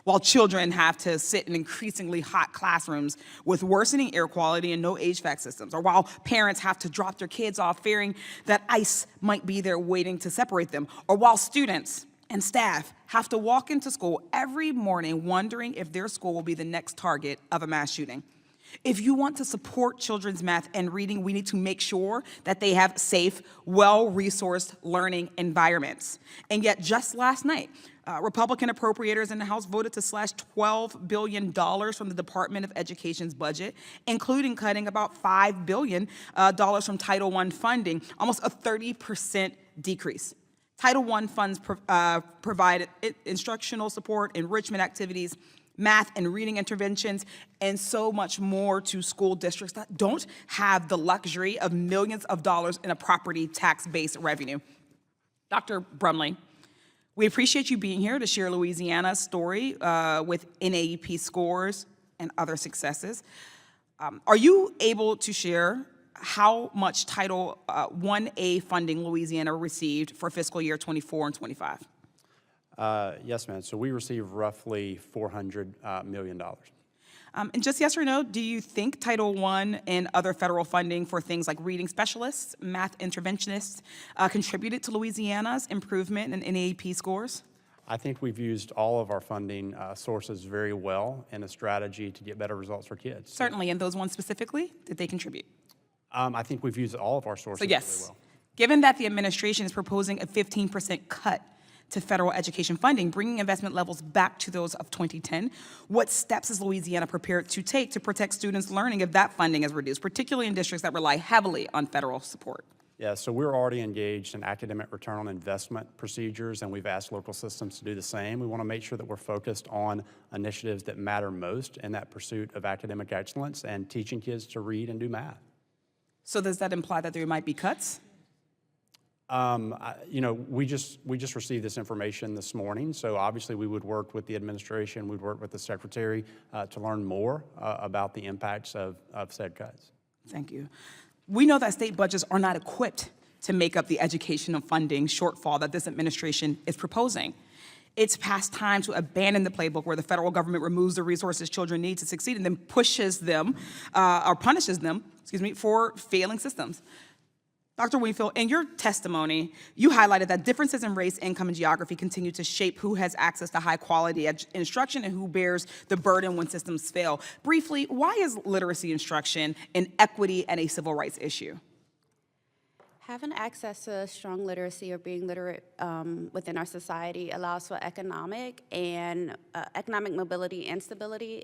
[SPEAKER 8] While children have to sit in increasingly hot classrooms with worsening air quality and no HVAC systems, or while parents have to drop their kids off fearing that ice might be there waiting to separate them, or while students and staff have to walk into school every morning wondering if their school will be the next target of a mass shooting. If you want to support children's math and reading, we need to make sure that they have safe, well-resourced learning environments. And yet, just last night, Republican appropriators in the House voted to slash $12 billion from the Department of Education's budget, including cutting about $5 billion from Title I funding, almost a 30% decrease. Title I funds provide instructional support, enrichment activities, math and reading interventions, and so much more to school districts that don't have the luxury of millions of dollars in a property tax-based revenue. Dr. Brumley, we appreciate you being here to share Louisiana's story with NAEP scores and other successes. Are you able to share how much Title 1A funding Louisiana received for fiscal year 24 and 25?
[SPEAKER 3] Yes, ma'am. So we receive roughly $400 million.
[SPEAKER 8] And just yes or no, do you think Title I and other federal funding for things like reading specialists, math interventionists contributed to Louisiana's improvement in NAEP scores?
[SPEAKER 3] I think we've used all of our funding sources very well in a strategy to get better results for kids.
[SPEAKER 8] Certainly, and those ones specifically, did they contribute?
[SPEAKER 3] I think we've used all of our sources
[SPEAKER 8] So yes,
[SPEAKER 3] really well.
[SPEAKER 8] given that the administration is proposing a 15% cut to federal education funding, bringing investment levels back to those of 2010, what steps is Louisiana prepared to take to protect students' learning if that funding is reduced, particularly in districts that rely heavily on federal support?
[SPEAKER 3] Yeah, so we're already engaged in academic return on investment procedures, and we've asked local systems to do the same. We want to make sure that we're focused on initiatives that matter most in that pursuit of academic excellence and teaching kids to read and do math.
[SPEAKER 8] So does that imply that there might be cuts?
[SPEAKER 3] You know, we just received this information this morning, so obviously we would work with the administration, we'd work with the secretary to learn more about the impacts of said cuts.
[SPEAKER 8] Thank you. We know that state budgets are not equipped to make up the educational funding shortfall that this administration is proposing. It's past time to abandon the playbook where the federal government removes the resources children need to succeed and then pushes them or punishes them, for failing systems. Dr. Wingfield, in your testimony, you highlighted that differences in race, income, and geography continue to shape who has access to high-quality instruction and who bears the burden when systems fail. Briefly, why is literacy instruction an equity and a civil rights issue?
[SPEAKER 5] Having access to strong literacy or being literate within our society allows for economic mobility and stability.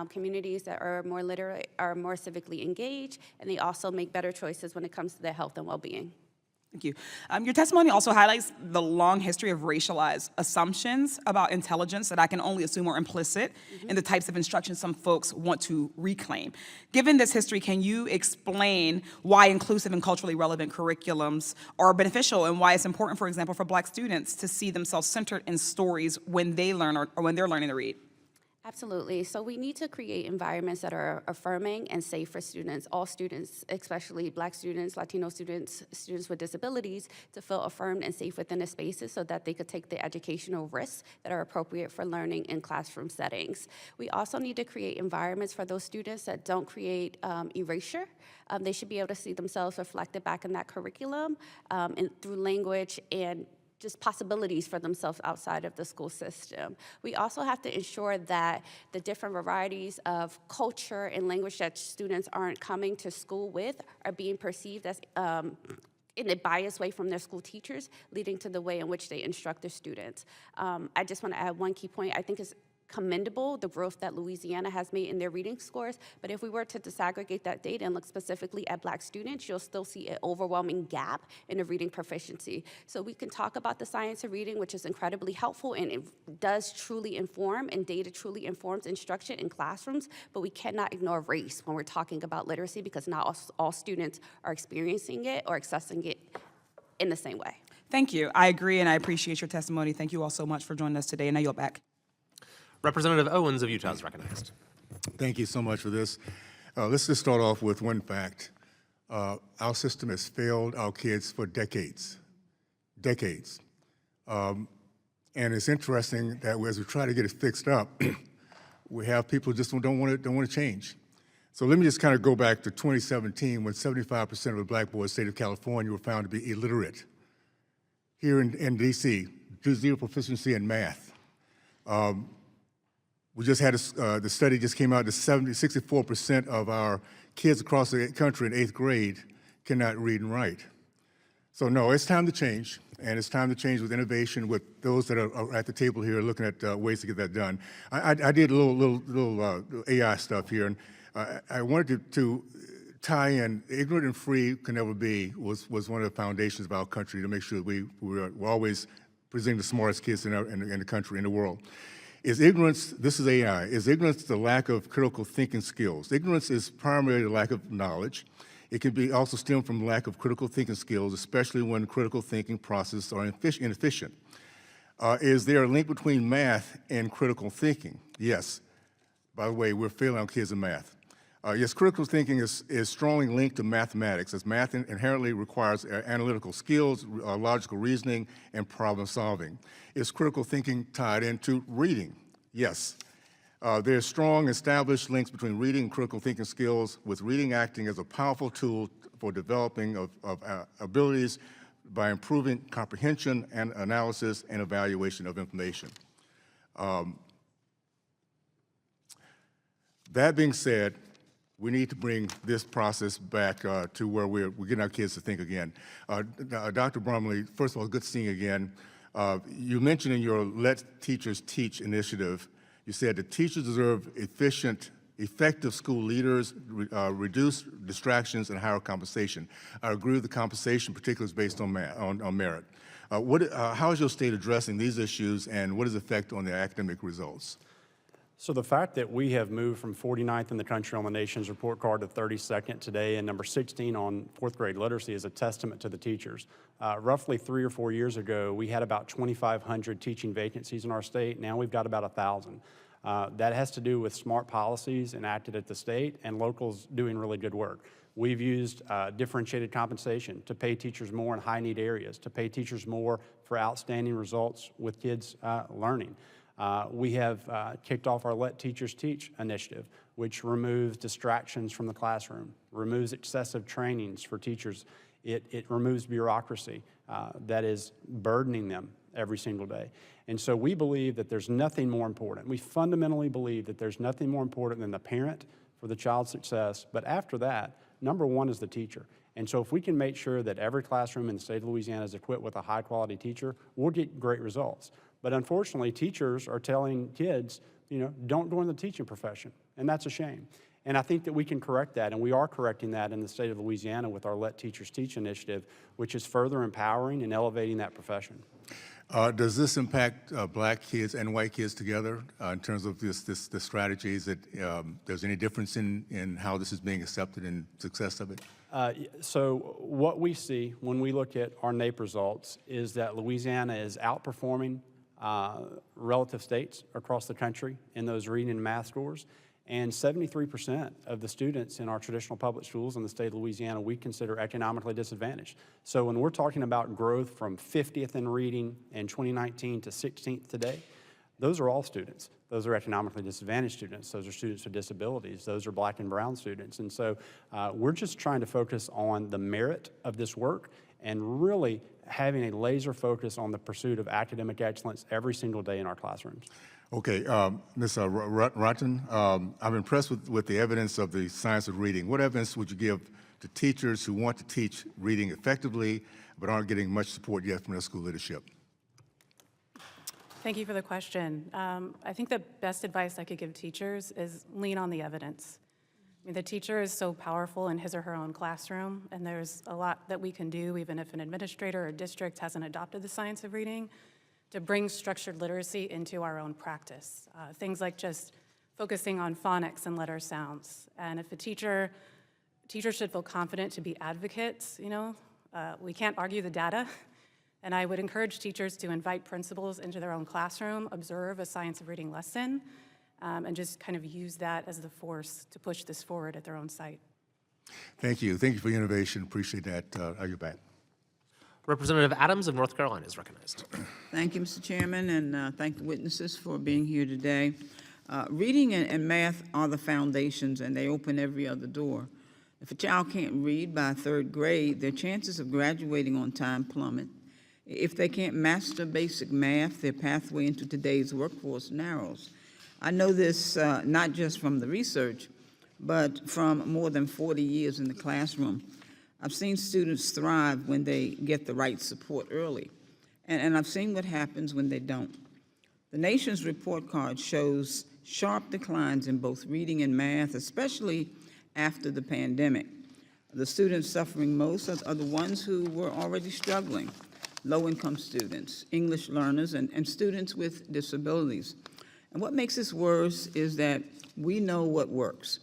[SPEAKER 5] Communities that are more literate are more civically engaged, and they also make better choices when it comes to their health and well-being.
[SPEAKER 8] Thank you. Your testimony also highlights the long history of racialized assumptions about intelligence that I can only assume are implicit in the types of instruction some folks want to reclaim. Given this history, can you explain why inclusive and culturally relevant curriculums are beneficial and why it's important, for example, for Black students to see themselves centered in stories when they learn or when they're learning to read?
[SPEAKER 5] Absolutely. So we need to create environments that are affirming and safe for students, all students, especially Black students, Latino students, students with disabilities, to feel affirmed and safe within the spaces so that they could take the educational risks that are appropriate for learning in classroom settings. We also need to create environments for those students that don't create erasure. They should be able to see themselves reflected back in that curriculum and through language and just possibilities for themselves outside of the school system. We also have to ensure that the different varieties of culture and language that students aren't coming to school with are being perceived as in a biased way from their school teachers, leading to the way in which they instruct their students. I just want to add one key point. I think it's commendable, the growth that Louisiana has made in their reading scores, but if we were to disaggregate that data and look specifically at Black students, you'll still see an overwhelming gap in the reading proficiency. So we can talk about the science of reading, which is incredibly helpful, and it does truly inform, and data truly informs instruction in classrooms, but we cannot ignore race when we're talking about literacy because not all students are experiencing it or accessing it in the same way.
[SPEAKER 8] Thank you. I agree, and I appreciate your testimony. Thank you all so much for joining us today, and I yield back.
[SPEAKER 1] Representative Owens of Utah is recognized.
[SPEAKER 9] Thank you so much for this. Let's just start off with one fact. Our system has failed our kids for decades. And it's interesting that as we try to get it fixed up, we have people who just don't want to change. So let me just kind of go back to 2017 when 75% of the Black boys in the state of California were found to be illiterate. Here in D.C., zero proficiency in math. We just had the study just came out that 64% of our kids across the country in 8th grade cannot read and write. So no, it's time to change, and it's time to change with innovation with those that are at the table here looking at ways to get that done. I did a little AI stuff here, and I wanted to tie in ignorant and free can never be was one of the foundations of our country to make sure that we're always presenting the smartest kids in the country, in the world. Is ignorance, this is AI, is ignorance the lack of critical thinking skills? Ignorance is primarily the lack of knowledge. It can be also stem from lack of critical thinking skills, especially when critical thinking processes are inefficient. Is there a link between math and critical thinking? Yes. By the way, we're failing our kids in math. Yes, critical thinking is strongly linked to mathematics, as math inherently requires analytical skills, logical reasoning, and problem solving. Is critical thinking tied into reading? Yes. There's strong established links between reading and critical thinking skills, with reading acting as a powerful tool for developing of abilities by improving comprehension and analysis and evaluation of information. That being said, we need to bring this process back to where we're getting our kids to think again. Dr. Brumley, first of all, good seeing you again. You mentioned in your Let Teachers Teach initiative, you said that teachers deserve efficient, effective school leaders, reduce distractions, and higher compensation. I agree with the compensation, particularly is based on merit. How is your state addressing these issues, and what is the effect on the academic results?
[SPEAKER 3] So the fact that we have moved from 49th in the country on the nation's report card to 32nd today and number 16 on 4th grade literacy is a testament to the teachers. Roughly 3 or 4 years ago, we had about 2,500 teaching vacancies in our state. Now we've got about 1,000. That has to do with smart policies enacted at the state and locals doing really good work. We've used differentiated compensation to pay teachers more in high-need areas, to pay teachers more for outstanding results with kids learning. We have kicked off our Let Teachers Teach initiative, which removes distractions from the classroom, removes excessive trainings for teachers It removes bureaucracy that is burdening them every single day. And so we believe that there's nothing more important. We fundamentally believe that there's nothing more important than the parent for the child's success. But after that, number one is the teacher. And so if we can make sure that every classroom in the state of Louisiana is equipped with a high-quality teacher, we'll get great results. But unfortunately, teachers are telling kids, don't go in the teaching profession, and that's a shame. And I think that we can correct that, and we are correcting that in the state of Louisiana with our Let Teachers Teach initiative, which is further empowering and elevating that profession.
[SPEAKER 9] Does this impact black kids and white kids together in terms of the strategies? That there's any difference in how this is being accepted and success of it?
[SPEAKER 3] So what we see when we look at our NAEP results is that Louisiana is outperforming relative states across the country in those reading and math scores. And 73% of the students in our traditional public schools in the state of Louisiana we consider economically disadvantaged. So when we're talking about growth from 50th in reading in 2019 to 16th today, those are all students. Those are economically disadvantaged students. Those are students with disabilities. Those are black and brown students. And so we're just trying to focus on the merit of this work and really having a laser focus on the pursuit of academic excellence every single day in our classrooms.
[SPEAKER 9] Okay, Ms. Rotten, I'm impressed with the evidence of the science of reading. What evidence would you give to teachers who want to teach reading effectively but aren't getting much support yet from their school leadership?
[SPEAKER 4] Thank you for the question. I think the best advice I could give teachers is lean on the evidence. I mean, the teacher is so powerful in his or her own classroom, and there's a lot that we can do, even if an administrator or district hasn't adopted the science of reading, to bring structured literacy into our own practice. Things like just focusing on phonics and letter sounds. And if teachers should feel confident to be advocates, we can't argue the data. And I would encourage teachers to invite principals into their own classroom, observe a science of reading lesson, and just kind of use that as the force to push this forward at their own site.
[SPEAKER 9] Thank you. Thank you for your innovation. Appreciate that. Are you back?
[SPEAKER 1] Representative Adams of North Carolina is recognized.
[SPEAKER 10] Thank you, Mr. Chairman, and thank the witnesses for being here today. Reading and math are the foundations, and they open every other door. If a child can't read by third grade, their chances of graduating on time plummet. If they can't master basic math, their pathway into today's workforce narrows. I know this not just from the research, but from more than 40 years in the classroom. I've seen students thrive when they get the right support early, and I've seen what happens when they don't. The nation's report card shows sharp declines in both reading and math, especially after the pandemic. The students suffering most are the ones who were already struggling: low-income students, English learners, and students with disabilities. And what makes this worse is that we know what works: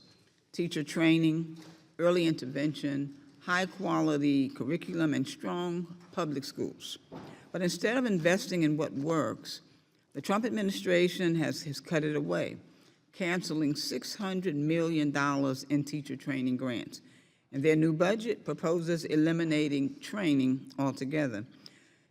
[SPEAKER 10] teacher training, early intervention, high-quality curriculum, and strong public schools. But instead of investing in what works, the Trump administration has cut it away, canceling $600 million in teacher training grants. And their new budget proposes eliminating training altogether.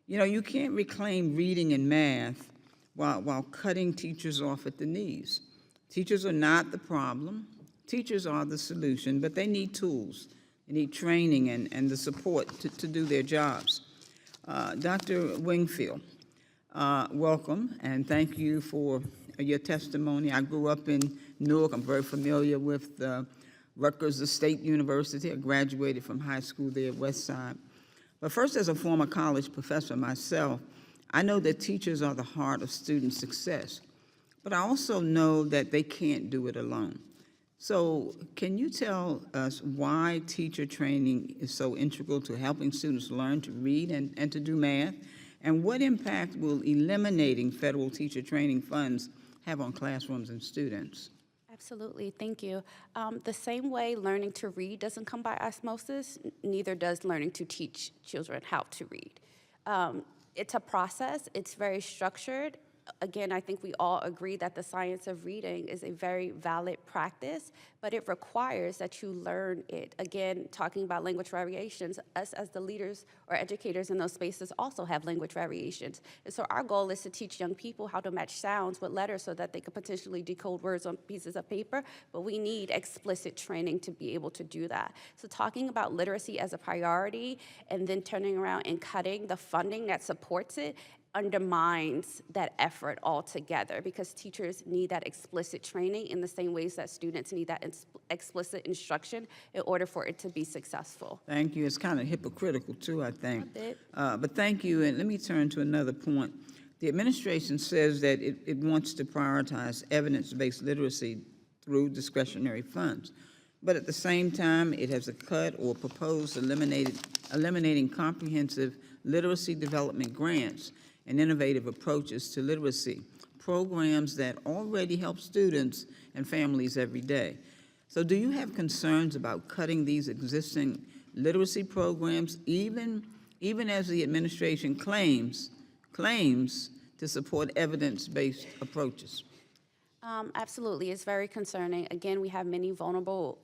[SPEAKER 10] You can't reclaim reading and math while cutting teachers off at the knees. Teachers are not the problem. Teachers are the solution, but they need tools. They need training and the support to do their jobs. Dr. Wingfield, welcome, and thank you for your testimony. I grew up in Newark. I'm very familiar with Rutgers State University. I graduated from high school there at West Side. But first, as a former college professor myself, I know that teachers are the heart of student success, but I also know that they can't do it alone. So can you tell us why teacher training is so integral to helping students learn to read and to do math? And what impact will eliminating federal teacher training funds have on classrooms and students?
[SPEAKER 5] Absolutely, thank you. The same way learning to read doesn't come by osmosis, neither does learning to teach children how to read. It's a process, it's very structured, Again, I think we all agree that the science of reading is a very valid practice, but it requires that you learn it. Again, talking about language variations, us as the leaders or educators in those spaces also have language variations. And so our goal is to teach young people how to match sounds with letters so that they could potentially decode words on pieces of paper, but we need explicit training to be able to do that. So talking about literacy as a priority and then turning around and cutting the funding that supports it undermines that effort altogether, because teachers need that explicit training in the same ways that students need that explicit instruction in order for it to be successful.
[SPEAKER 10] Thank you. It's kind of hypocritical too, I think.
[SPEAKER 5] A bit.
[SPEAKER 10] But thank you, and let me turn to another point. The administration says that it wants to prioritize evidence-based literacy through discretionary funds. But at the same time, it has a cut or proposed eliminating comprehensive literacy development grants and innovative approaches to literacy, programs that already help students and families every day. So do you have concerns about cutting these existing literacy programs, even as the administration claims to support evidence-based approaches?
[SPEAKER 5] Absolutely, it's very concerning. Again, we have many vulnerable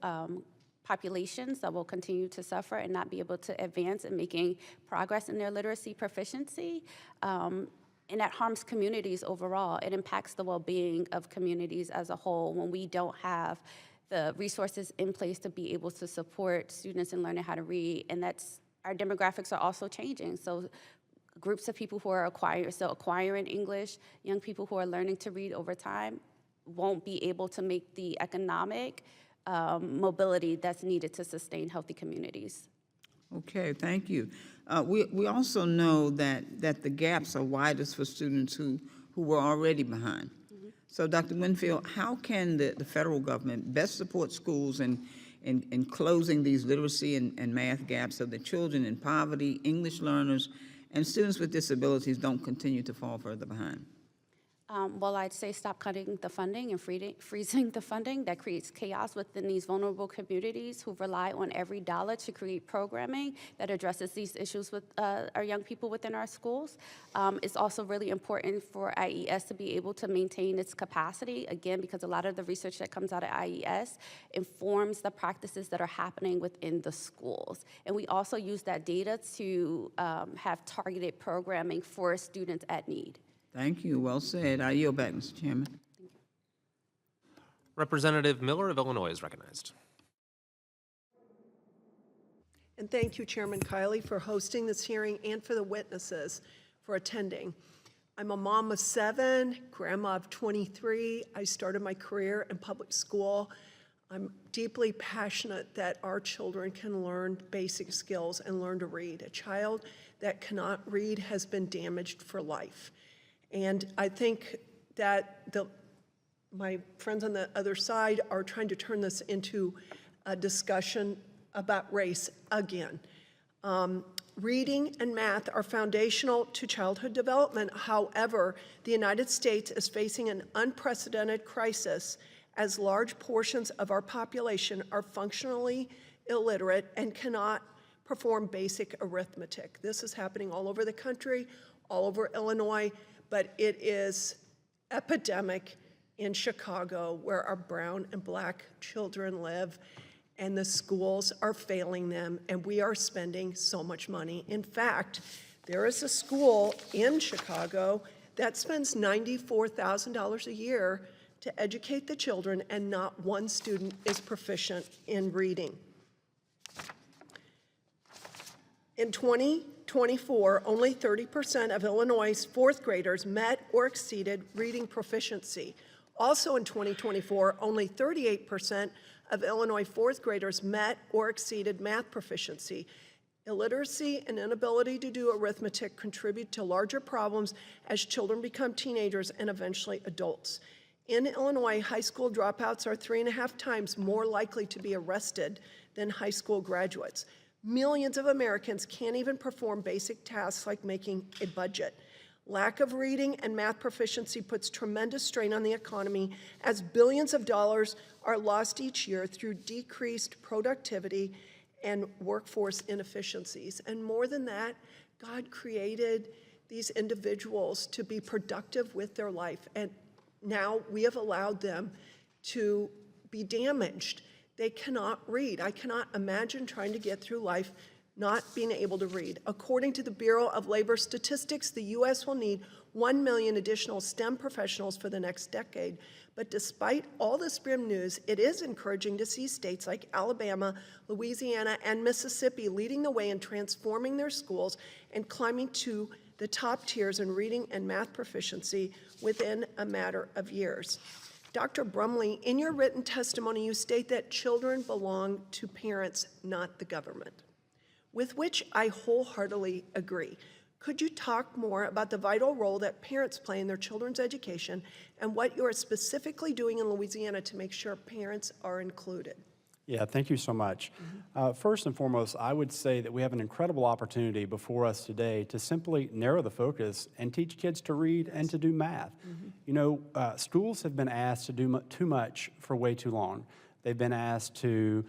[SPEAKER 5] populations that will continue to suffer and not be able to advance in making progress in their literacy proficiency. And that harms communities overall. It impacts the well-being of communities as a whole when we don't have the resources in place to be able to support students in learning how to read. And our demographics are also changing. So groups of people who are acquiring English, young people who are learning to read over time, won't be able to make the economic mobility that's needed to sustain healthy communities.
[SPEAKER 10] Okay, thank you. We also know that the gaps are widest for students who were already behind. So, Dr. Winfield, how can the federal government best support schools in closing these literacy and math gaps so that children in poverty, English learners, and students with disabilities don't continue to fall further behind?
[SPEAKER 5] Well, I'd say stop cutting the funding and freezing the funding. That creates chaos within these vulnerable communities who rely on every dollar to create programming that addresses these issues with our young people within our schools. It's also really important for IES to be able to maintain its capacity, again, because a lot of the research that comes out of IES informs the practices that are happening within the schools. And we also use that data to have targeted programming for students at need.
[SPEAKER 10] Thank you. Well said. I yield back, Mr. Chairman.
[SPEAKER 1] Representative Miller of Illinois is recognized.
[SPEAKER 11] And thank you, Chairman Kiley, for hosting this hearing and for the witnesses for attending. I'm a mom of 7, grandma of 23. I started my career in public school. I'm deeply passionate that our children can learn basic skills and learn to read. A child that cannot read has been damaged for life. And I think that my friends on the other side are trying to turn this into a discussion about race again. Reading and math are foundational to childhood development. However, the United States is facing an unprecedented crisis as large portions of our population are functionally illiterate and cannot perform basic arithmetic. This is happening all over the country, all over Illinois, but it is epidemic in Chicago, where our brown and black children live, and the schools are failing them, and we are spending so much money. In fact, there is a school in Chicago that spends $94,000 a year to educate the children, and not one student is proficient in reading. In 2024, only 30% of Illinois' fourth graders met or exceeded reading proficiency. Also in 2024, only 38% of Illinois fourth graders met or exceeded math proficiency. Illiteracy and inability to do arithmetic contribute to larger problems as children become teenagers and eventually adults. In Illinois, high school dropouts are 3.5 times more likely to be arrested than high school graduates. Millions of Americans can't even perform basic tasks like making a budget. Lack of reading and math proficiency puts tremendous strain on the economy as billions of dollars are lost each year through decreased productivity and workforce inefficiencies. And more than that, God created these individuals to be productive with their life. And now we have allowed them to be damaged. They cannot read. I cannot imagine trying to get through life not being able to read. According to the Bureau of Labor Statistics, the U.S. will need 1 million additional STEM professionals for the next decade. But despite all this grim news, it is encouraging to see states like Alabama, Louisiana, and Mississippi leading the way in transforming their schools and climbing to the top tiers in reading and math proficiency within a matter of years. Dr. Brumley, in your written testimony, you state that children belong to parents, not the government, with which I wholeheartedly agree. Could you talk more about the vital role that parents play in their children's education and what you are specifically doing in Louisiana to make sure parents are included?
[SPEAKER 3] Yeah, thank you so much. First and foremost, I would say that we have an incredible opportunity before us today to simply narrow the focus and teach kids to read and to do math. You know, schools have been asked to do too much for way too long. They've been asked to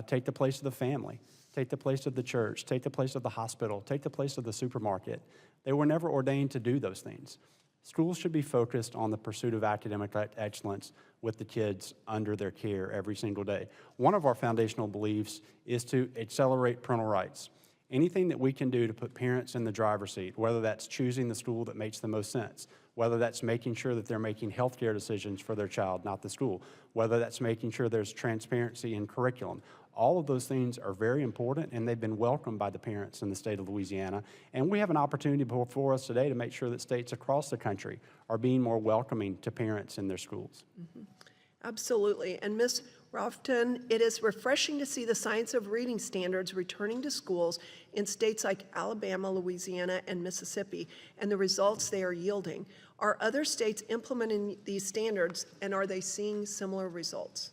[SPEAKER 3] take the place of the family, take the place of the church, take the place of the hospital, take the place of the supermarket. They were never ordained to do those things. Schools should be focused on the pursuit of academic excellence with the kids under their care every single day. One of our foundational beliefs is to accelerate parental rights. Anything that we can do to put parents in the driver's seat, whether that's choosing the school that makes the most sense, whether that's making sure that they're making healthcare decisions for their child, not the school, whether that's making sure there's transparency in curriculum. All of those things are very important, and they've been welcomed by the parents in the state of Louisiana. And we have an opportunity before us today to make sure that states across the country are being more welcoming to parents in their schools.
[SPEAKER 11] Absolutely. And Ms. Rofton, it is refreshing to see the science of reading standards returning to schools in states like Alabama, Louisiana, and Mississippi, and the results they are yielding. Are other states implementing these standards, and are they seeing similar results?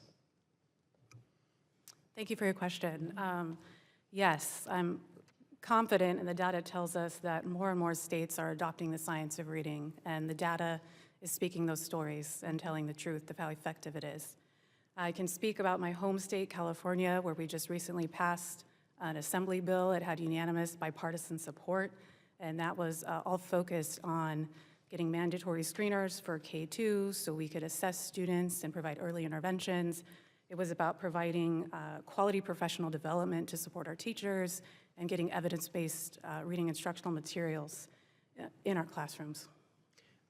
[SPEAKER 4] Thank you for your question. Yes, I'm confident, and the data tells us that more and more states are adopting the science of reading, and the data is speaking those stories and telling the truth of how effective it is. I can speak about my home state, California, where we just recently passed an assembly bill. It had unanimous bipartisan support, and that was all focused on getting mandatory screeners for K-2 so we could assess students and provide early interventions. It was about providing quality professional development to support our teachers and getting evidence-based reading instructional materials in our classrooms.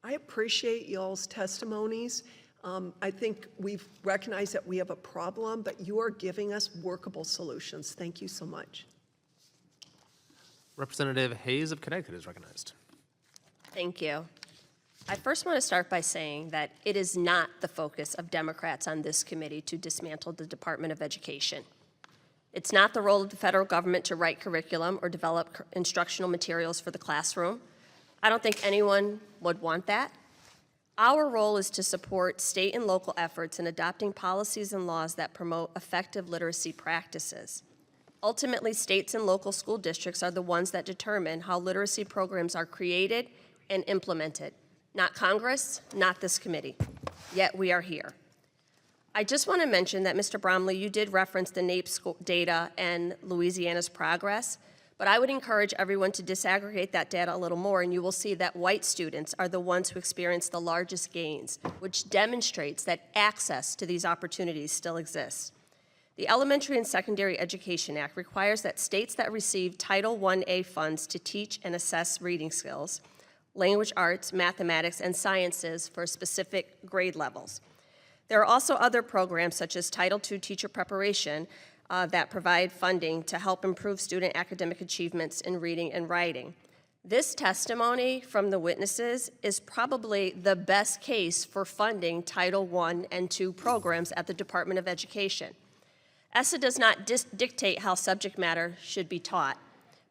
[SPEAKER 11] I appreciate y'all's testimonies. I think we've recognized that we have a problem, but you are giving us workable solutions. Thank you so much.
[SPEAKER 1] Representative Hayes of Connecticut is recognized.
[SPEAKER 12] Thank you. I first want to start by saying that it is not the focus of Democrats on this committee to dismantle the Department of Education. It's not the role of the federal government to write curriculum or develop instructional materials for the classroom. I don't think anyone would want that. Our role is to support state and local efforts in adopting policies and laws that promote effective literacy practices. Ultimately, states and local school districts are the ones that determine how literacy programs are created and implemented. Not Congress, not this committee, yet we are here. I just want to mention that, Mr. Bromley, you did reference the NAEP data and Louisiana's progress, but I would encourage everyone to disaggregate that data a little more, and you will see that white students are the ones who experience the largest gains, which demonstrates that access to these opportunities still exists. The Elementary and Secondary Education Act requires that states that receive Title I-A funds to teach and assess reading skills, language arts, mathematics, and sciences for specific grade levels. There are also other programs such as Title II Teacher Preparation that provide funding to help improve student academic achievements in reading and writing. This testimony from the witnesses is probably the best case for funding Title I and II programs at the Department of Education. ESSA does not dictate how subject matter should be taught,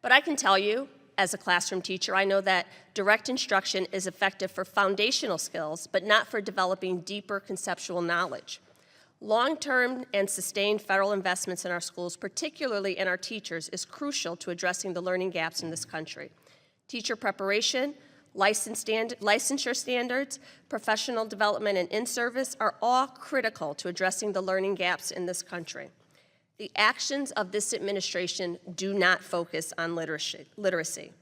[SPEAKER 12] but I can tell you, as a classroom teacher, I know that direct instruction is effective for foundational skills, but not for developing deeper conceptual knowledge. Long-term and sustained federal investments in our schools, particularly in our teachers, is crucial to addressing the learning gaps in this country. Teacher preparation, licensure standards, professional development, and in-service are all critical to addressing the learning gaps in this country. The actions of this administration do not focus on literacy.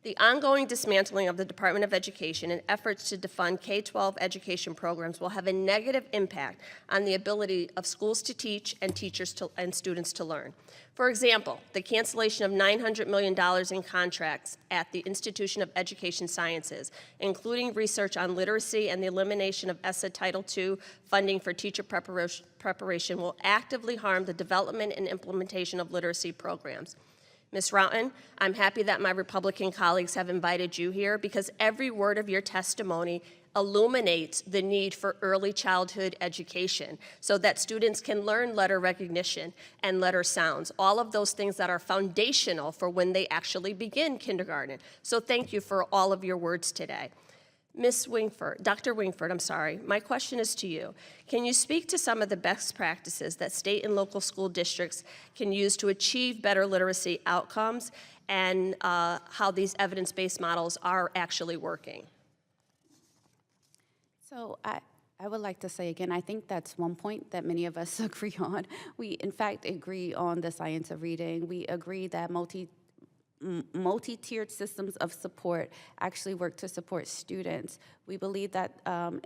[SPEAKER 12] The ongoing dismantling of the Department of Education and efforts to defund K-12 education programs will have a negative impact on the ability of schools to teach and teachers and students to learn. For example, the cancellation of $900 million in contracts at the Institution of Education Sciences, including research on literacy and the elimination of ESSA Title II funding for teacher preparation, will actively harm the development and implementation of literacy programs. Ms. Roughton, I'm happy that my Republican colleagues have invited you here because every word of your testimony illuminates the need for early childhood education so that students can learn letter recognition and letter sounds, all of those things that are foundational for when they actually begin kindergarten. So thank you for all of your words today. Ms. Wingford, Dr. Wingford, I'm sorry, my question is to you. Can you speak to some of the best practices that state and local school districts can use to achieve better literacy outcomes and how these evidence-based models are actually working?
[SPEAKER 5] So I would like to say again, I think that's one point that many of us agree on. We, in fact, agree on the science of reading. We agree that multi-tiered systems of support actually work to support students. We believe that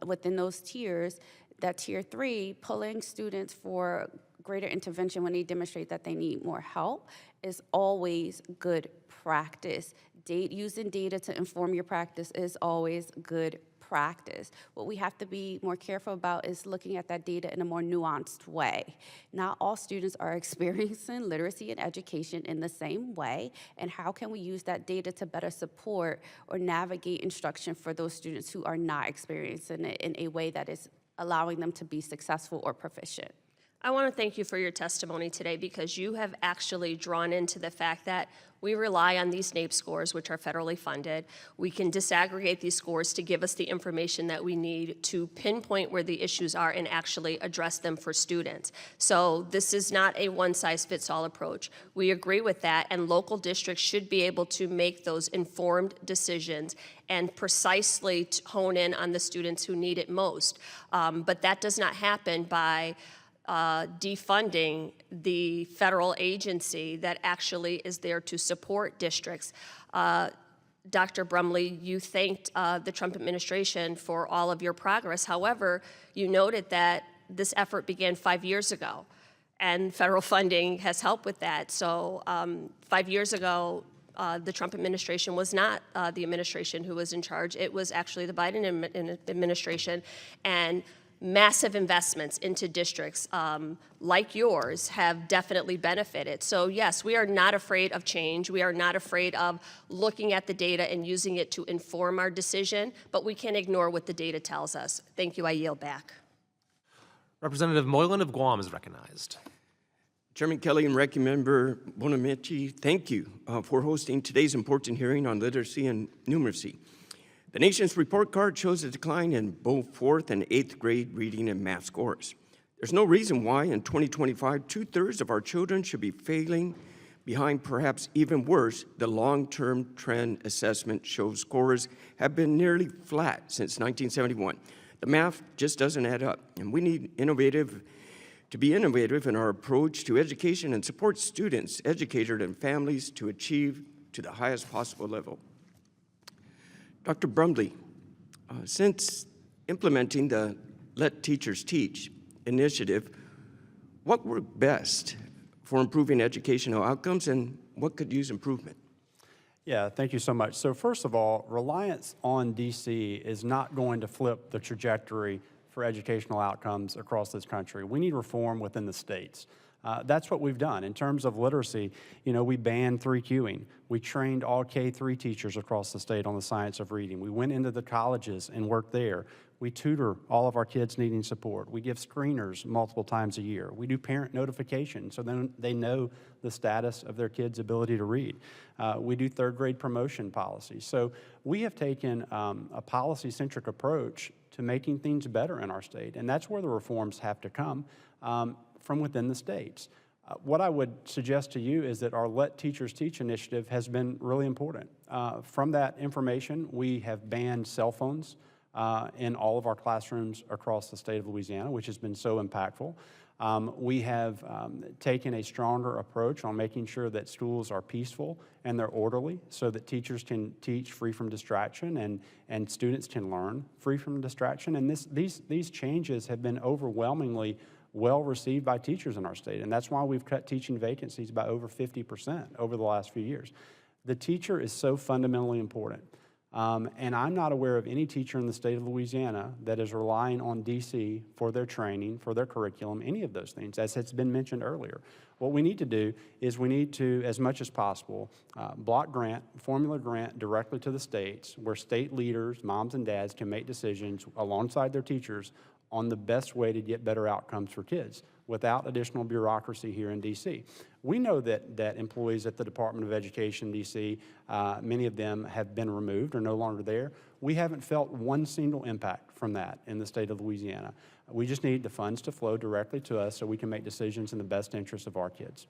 [SPEAKER 5] within those tiers, that tier 3, pulling students for greater intervention when they demonstrate that they need more help is always good practice. Using data to inform your practice is always good practice. What we have to be more careful about is looking at that data in a more nuanced way. Not all students are experiencing literacy and education in the same way, and how can we use that data to better support or navigate instruction for those students who are not experiencing it in a way that is allowing them to be successful or proficient.
[SPEAKER 12] I want to thank you for your testimony today because you have actually drawn into the fact that we rely on these NAEP scores, which are federally funded. We can disaggregate these scores to give us the information that we need to pinpoint where the issues are and actually address them for students. So this is not a one-size-fits-all approach. We agree with that, and local districts should be able to make those informed decisions and precisely hone in on the students who need it most. But that does not happen by defunding the federal agency that actually is there to support districts. Dr. Brumley, you thanked the Trump administration for all of your progress. However, you noted that this effort began 5 years ago, and federal funding has helped with that. So 5 years ago, the Trump administration was not the administration who was in charge. It was actually the Biden administration, and massive investments into districts like yours have definitely benefited. So yes, we are not afraid of change. We are not afraid of looking at the data and using it to inform our decision, but we can't ignore what the data tells us. Thank you. I yield back.
[SPEAKER 1] Representative Moylan of Guam is recognized.
[SPEAKER 13] Chairman Kelly and Ranking Member Bonamici, thank you for hosting today's important hearing on literacy and numeracy. The nation's report card shows a decline in both 4th and 8th grade reading and math scores. There's no reason why in 2025, 2/3 of our children should be failing behind. Perhaps even worse, the long-term trend assessment shows scores have been nearly flat since 1971. The math just doesn't add up, and we need to be innovative in our approach to education and support students, educators, and families to achieve to the highest possible level. Dr. Brumley, since implementing the Let Teachers Teach initiative, what worked best for improving educational outcomes and what could use improvement?
[SPEAKER 3] Yeah, thank you so much. So first of all, reliance on DC is not going to flip the trajectory for educational outcomes across this country. We need reform within the states. That's what we've done. In terms of literacy, we banned 3Qing. We trained all K-3 teachers across the state on the science of reading. We went into the colleges and worked there. We tutor all of our kids needing support. We give screeners multiple times a year. We do parent notification so then they know the status of their kids' ability to read. We do 3rd grade promotion policies. So we have taken a policy-centric approach to making things better in our state, and that's where the reforms have to come. From within the states. What I would suggest to you is that our Let Teachers Teach initiative has been really important. From that information, we have banned cell phones in all of our classrooms across the state of Louisiana, which has been so impactful. We have taken a stronger approach on making sure that schools are peaceful and they're orderly so that teachers can teach free from distraction and students can learn free from distraction. And these changes have been overwhelmingly well received by teachers in our state. And that's why we've cut teaching vacancies by over 50% over the last few years. The teacher is so fundamentally important. And I'm not aware of any teacher in the state of Louisiana that is relying on DC for their training, for their curriculum, any of those things, as has been mentioned earlier. What we need to do is we need to, as much as possible, block grant, formula grant directly to the states where state leaders, moms and dads can make decisions alongside their teachers on the best way to get better outcomes for kids without additional bureaucracy here in DC. We know that employees at the Department of Education, DC, many of them have been removed or no longer there. We haven't felt one single impact from that in the state of Louisiana. We just need the funds to flow directly to us so we can make decisions in the best interest of our kids.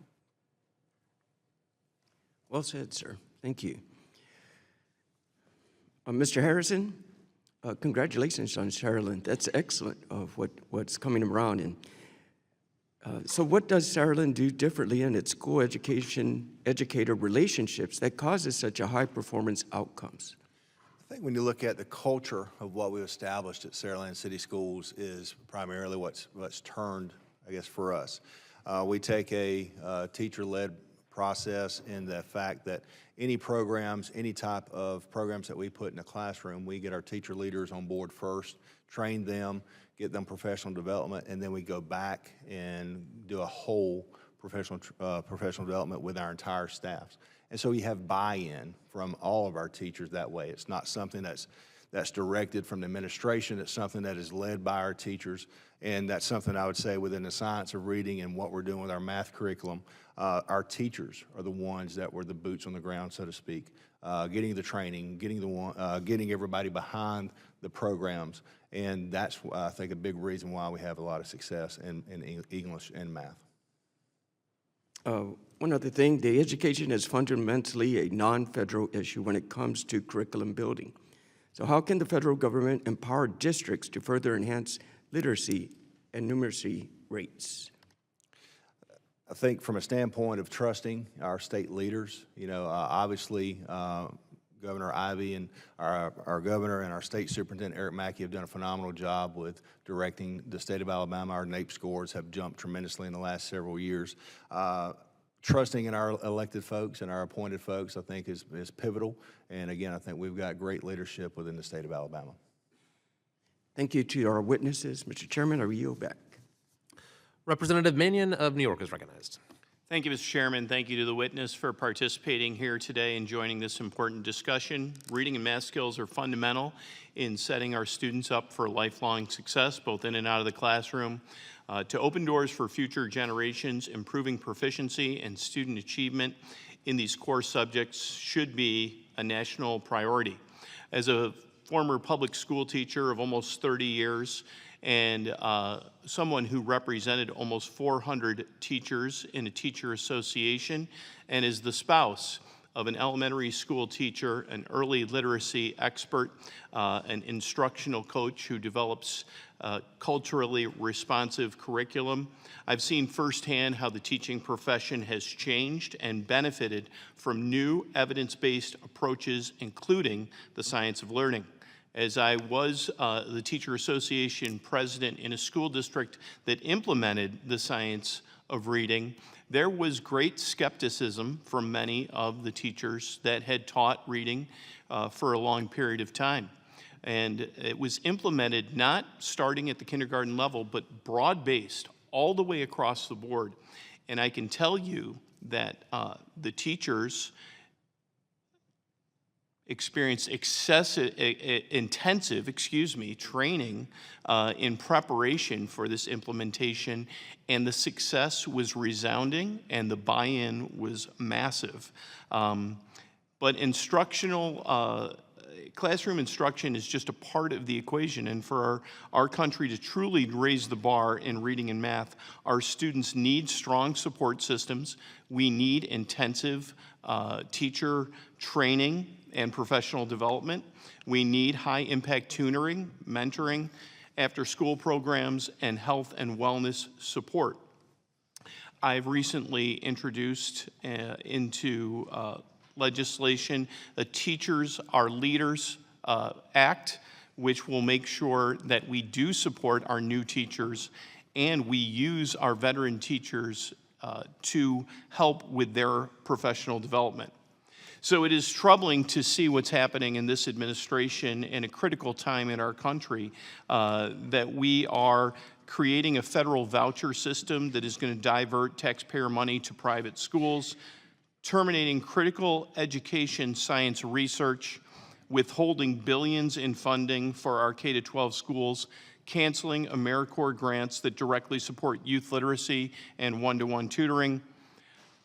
[SPEAKER 13] Well said, sir. Thank you. Mr. Harrison, congratulations on Saraland. That's excellent of what's coming around. And so what does Saraland do differently in its school educator relationships that causes such a high performance outcomes?
[SPEAKER 6] I think when you look at the culture of what we've established at Saraland City Schools is primarily what's turned, I guess, for us. We take a teacher-led process in the fact that any programs, any type of programs that we put in a classroom, we get our teacher leaders on board first, train them, get them professional development, and then we go back and do a whole professional development with our entire staffs. And so we have buy-in from all of our teachers that way. It's not something that's directed from the administration. It's something that is led by our teachers, and that's something I would say within the science of reading and what we're doing with our math curriculum. Our teachers are the ones that were the boots on the ground, so to speak, getting the training, getting everybody behind the programs, and that's, I think, a big reason why we have a lot of success in English and math.
[SPEAKER 13] One other thing, the education is fundamentally a non-federal issue when it comes to curriculum building. So how can the federal government empower districts to further enhance literacy and numeracy rates?
[SPEAKER 6] I think from a standpoint of trusting our state leaders, obviously Governor Ivey and our governor and our state superintendent, Eric Mackey, have done a phenomenal job with directing the state of Alabama. Our NAEP scores have jumped tremendously in the last several years. Trusting in our elected folks and our appointed folks, I think, is pivotal. And again, I think we've got great leadership within the state of Alabama.
[SPEAKER 13] Thank you to our witnesses. Mr. Chairman, I yield back.
[SPEAKER 1] Representative Mannion of New York is recognized.
[SPEAKER 14] Thank you, Mr. Chairman. Thank you to the witness for participating here today and joining this important discussion. Reading and math skills are fundamental in setting our students up for lifelong success, both in and out of the classroom. To open doors for future generations, improving proficiency and student achievement in these core subjects should be a national priority. As a former public school teacher of almost 30 years, and someone who represented almost 400 teachers in a teacher association, and is the spouse of an elementary school teacher, an early literacy expert, an instructional coach who develops culturally responsive curriculum. I've seen firsthand how the teaching profession has changed and benefited from new evidence-based approaches, including the science of learning. As I was the Teacher Association president in a school district that implemented the science of reading, there was great skepticism from many of the teachers that had taught reading for a long period of time. And it was implemented not starting at the kindergarten level, but broad-based all the way across the board. And I can tell you that the teachers experienced intensive training in preparation for this implementation, and the success was resounding and the buy-in was massive. But classroom instruction is just a part of the equation, and for our country to truly raise the bar in reading and math, our students need strong support systems. We need intensive teacher training and professional development. We need high-impact tutoring, mentoring, after-school programs, and health and wellness support. I've recently introduced into legislation the Teachers Are Leaders Act, which will make sure that we do support our new teachers and we use our veteran teachers to help with their professional development. So it is troubling to see what's happening in this administration in a critical time in our country, that we are creating a federal voucher system that is going to divert taxpayer money to private schools, terminating critical education science research, withholding billions in funding for our K-12 schools, canceling AmeriCorps grants that directly support youth literacy and one-to-one tutoring.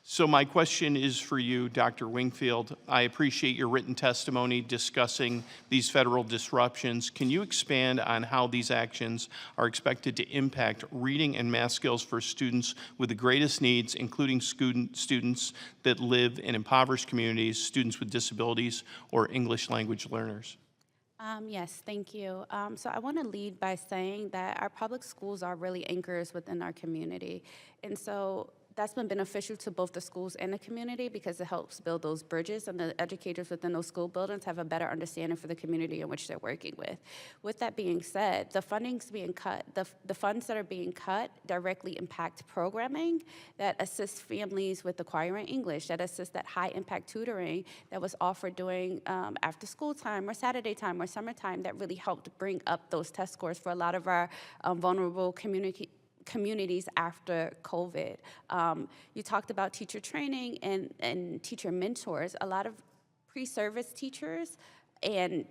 [SPEAKER 14] So my question is for you, Dr. Wingfield. I appreciate your written testimony discussing these federal disruptions. Can you expand on how these actions are expected to impact reading and math skills for students with the greatest needs, including students that live in impoverished communities, students with disabilities, or English language learners?
[SPEAKER 5] Yes, thank you. So I want to lead by saying that our public schools are really anchors within our community. And so that's been beneficial to both the schools and the community because it helps build those bridges, and the educators within those school buildings have a better understanding for the community in which they're working with. With that being said, the funding's being cut. The funds that are being cut directly impact programming that assists families with acquiring English, that assists that high-impact tutoring that was offered during after-school time or Saturday time or summertime that really helped bring up those test scores for a lot of our vulnerable communities after COVID. You talked about teacher training and teacher mentors. A lot of pre-service teachers and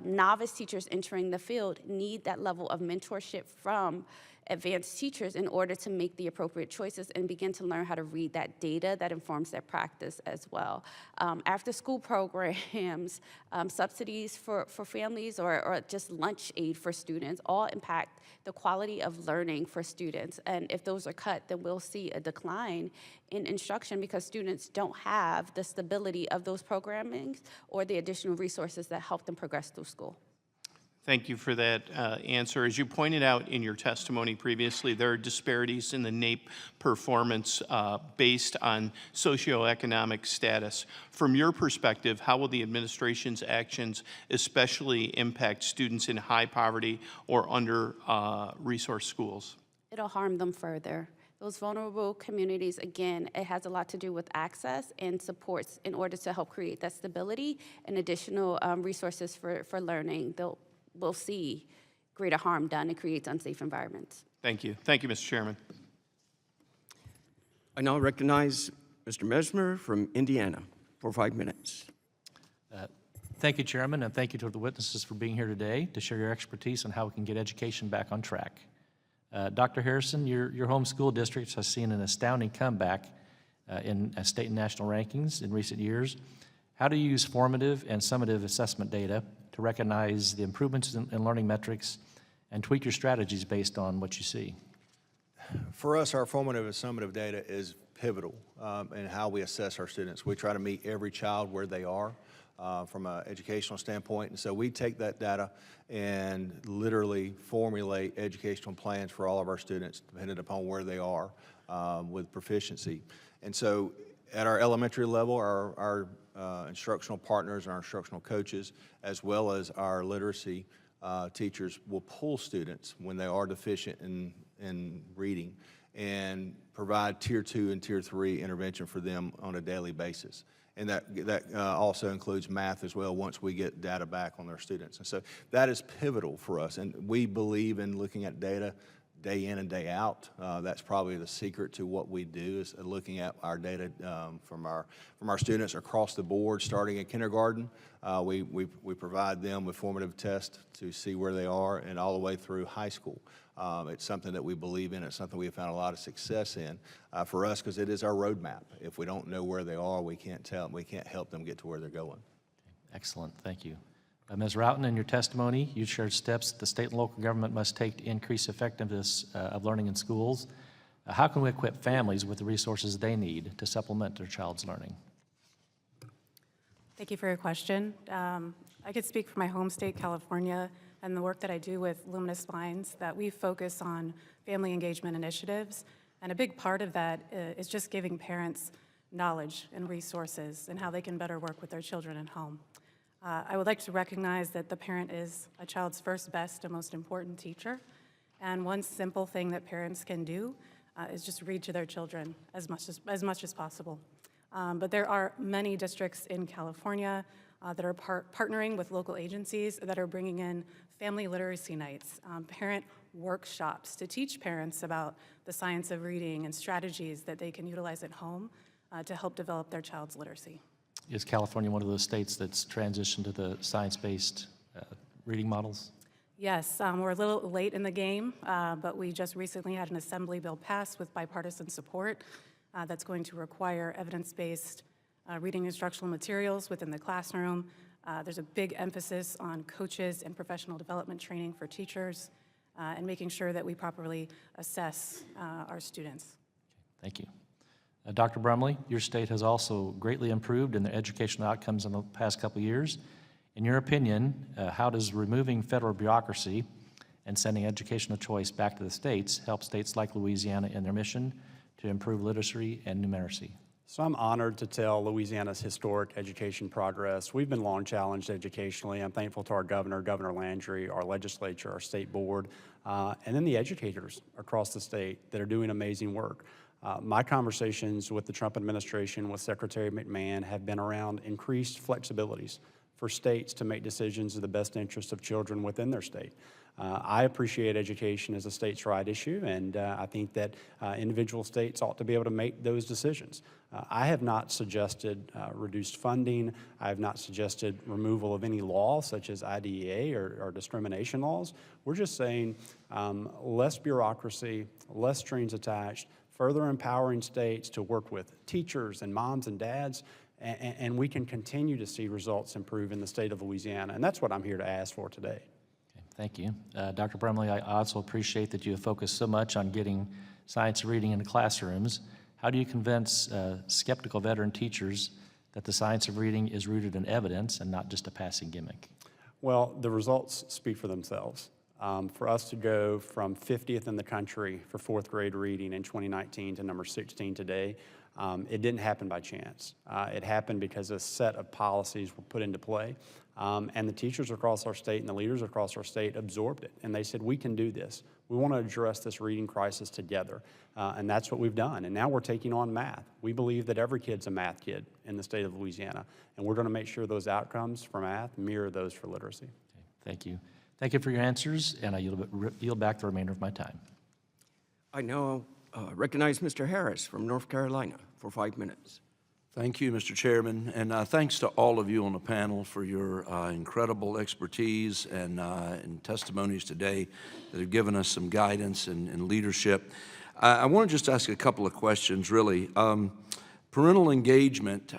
[SPEAKER 5] novice teachers entering the field need that level of mentorship from advanced teachers in order to make the appropriate choices and begin to learn how to read that data that informs their practice as well. After school programs, subsidies for families, or just lunch aid for students all impact the quality of learning for students. And if those are cut, then we'll see a decline in instruction because students don't have the stability of those programmings or the additional resources that help them progress through school.
[SPEAKER 14] Thank you for that answer. As you pointed out in your testimony previously, there are disparities in the NAEP performance based on socioeconomic status. From your perspective, how will the administration's actions especially impact students in high poverty or under-resourced schools?
[SPEAKER 5] It'll harm them further. Those vulnerable communities, again, it has a lot to do with access and supports in order to help create that stability and additional resources for learning. We'll see greater harm done. It creates unsafe environments.
[SPEAKER 14] Thank you. Thank you, Mr. Chairman.
[SPEAKER 13] I now recognize Mr. Mesmer from Indiana for 5 minutes.
[SPEAKER 15] Thank you, Chairman, and thank you to the witnesses for being here today to share your expertise on how we can get education back on track. Dr. Harrison, your home school district has seen an astounding comeback in state and national rankings in recent years. How do you use formative and summative assessment data to recognize the improvements in learning metrics and tweak your strategies based on what you see?
[SPEAKER 6] For us, our formative and summative data is pivotal in how we assess our students. We try to meet every child where they are from an educational standpoint. And so we take that data and literally formulate educational plans for all of our students depending upon where they are with proficiency. And so at our elementary level, our instructional partners and our instructional coaches, as well as our literacy teachers, will pull students when they are deficient in reading and provide Tier 2 and Tier 3 intervention for them on a daily basis. And that also includes math as well once we get data back on their students. And so that is pivotal for us. And we believe in looking at data day in and day out. That's probably the secret to what we do, is looking at our data from our students across the board, starting in kindergarten. We provide them with formative tests to see where they are, and all the way through high school. It's something that we believe in. It's something we have found a lot of success in for us, because it is our roadmap. If we don't know where they are, we can't help them get to where they're going.
[SPEAKER 15] Excellent, thank you. Ms. Routon, in your testimony, you shared steps that the state and local government must take to increase effectiveness of learning in schools. How can we equip families with the resources they need to supplement their child's learning?
[SPEAKER 4] Thank you for your question. I could speak for my home state, California, and the work that I do with Luminous Minds, that we focus on family engagement initiatives. And a big part of that is just giving parents knowledge and resources and how they can better work with their children at home. I would like to recognize that the parent is a child's first, best, and most important teacher. And one simple thing that parents can do is just read to their children as much as possible. But there are many districts in California that are partnering with local agencies that are bringing in family literacy nights, parent workshops to teach parents about the science of reading and strategies that they can utilize at home to help develop their child's literacy.
[SPEAKER 15] Is California one of those states that's transitioned to the science-based reading models?
[SPEAKER 4] Yes, we're a little late in the game, but we just recently had an assembly bill passed with bipartisan support that's going to require evidence-based reading instructional materials within the classroom. There's a big emphasis on coaches and professional development training for teachers and making sure that we properly assess our students.
[SPEAKER 15] Thank you. Dr. Brumley, your state has also greatly improved in their educational outcomes in the past couple of years. In your opinion, how does removing federal bureaucracy and sending educational choice back to the states help states like Louisiana in their mission to improve literacy and numeracy?
[SPEAKER 3] So I'm honored to tell Louisiana's historic education progress. We've been long challenged educationally. I'm thankful to our governor, Governor Landry, our legislature, our state board, and then the educators across the state that are doing amazing work. My conversations with the Trump administration, with Secretary McMahon, have been around increased flexibilities for states to make decisions in the best interest of children within their state. I appreciate education as a states' right issue, and I think that individual states ought to be able to make those decisions. I have not suggested reduced funding. I have not suggested removal of any law, such as IDEA or discrimination laws. We're just saying less bureaucracy, less strings attached, further empowering states to work with teachers and moms and dads, and we can continue to see results improve in the state of Louisiana, and that's what I'm here to ask for today.
[SPEAKER 15] Okay, thank you. Dr. Brumley, I also appreciate that you have focused so much on getting science reading into classrooms. How do you convince skeptical veteran teachers that the science of reading is rooted in evidence and not just a passing gimmick? Well,
[SPEAKER 3] The results speak for themselves. For us to go from 50th in the country for fourth grade reading in 2019 to number 16 today, it didn't happen by chance. It happened because a set of policies were put into play, and the teachers across our state and the leaders across our state absorbed it, and they said, we can do this. We want to address this reading crisis together, and that's what we've done. And now we're taking on math. We believe that every kid's a math kid in the state of Louisiana, and we're going to make sure those outcomes for math mirror those for literacy.
[SPEAKER 15] Okay, thank you. Thank you for your answers, and I yield back the remainder of my time.
[SPEAKER 13] I now recognize Mr. Harris from North Carolina for 5 minutes.
[SPEAKER 16] Thank you, Mr. Chairman, and thanks to all of you on the panel for your incredible expertise and testimonies today that have given us some guidance and leadership. I want to just ask a couple of questions, really. Parental engagement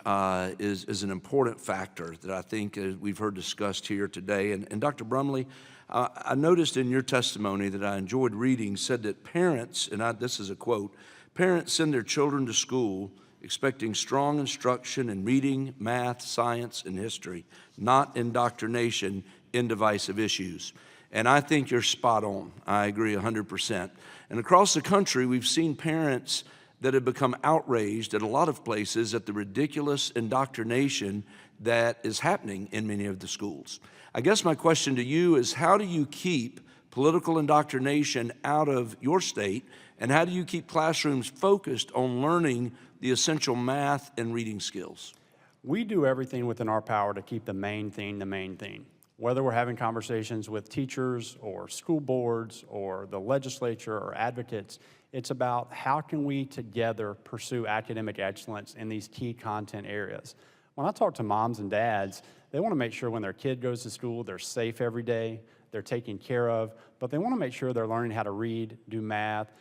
[SPEAKER 16] is an important factor that I think we've heard discussed here today. And Dr. Brumley, I noticed in your testimony that I enjoyed reading said that parents, and this is a quote, parents send their children to school expecting strong instruction in reading, math, science, and history, not indoctrination in divisive issues. And I think you're spot on. I agree 100%. And across the country, we've seen parents that have become outraged at a lot of places at the ridiculous indoctrination that is happening in many of the schools. I guess my question to you is, how do you keep political indoctrination out of your state, and how do you keep classrooms focused on learning the essential math and reading skills?
[SPEAKER 3] We do everything within our power to keep the main thing the main thing. Whether we're having conversations with teachers or school boards or the legislature or advocates, it's about how can we together pursue academic excellence in these key content areas. When I talk to moms and dads, they want to make sure when their kid goes to school, they're safe every day, they're taken care of, but they want to make sure they're learning how to read, do math,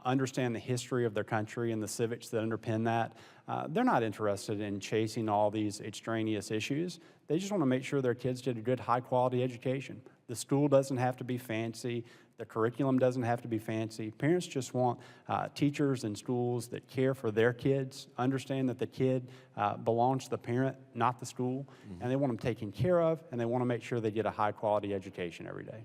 [SPEAKER 3] understand the history of their country and the civics that underpin that. They're not interested in chasing all these extraneous issues. They just want to make sure their kids get a good, high-quality education. The school doesn't have to be fancy. The curriculum doesn't have to be fancy. Parents just want teachers and schools that care for their kids, understand that the kid belongs to the parent, not the school, and they want them taken care of, and they want to make sure they get a high-quality education every day.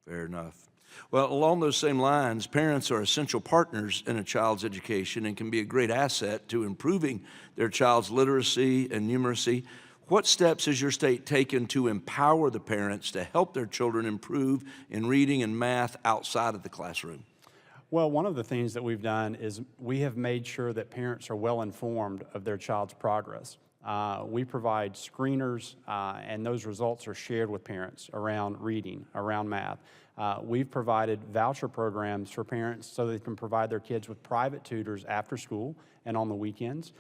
[SPEAKER 16] Fair enough. Well, along those same lines, parents are essential partners in a child's education and can be a great asset to improving their child's literacy and numeracy. What steps has your state taken to empower the parents to help their children improve in reading and math outside of the classroom?
[SPEAKER 3] Well, one of the things that we've done is we have made sure that parents are well informed of their child's progress. We provide screeners, and those results are shared with parents around reading, around math. We've provided voucher programs for parents so they can provide their kids with private tutors after school and on the weekends.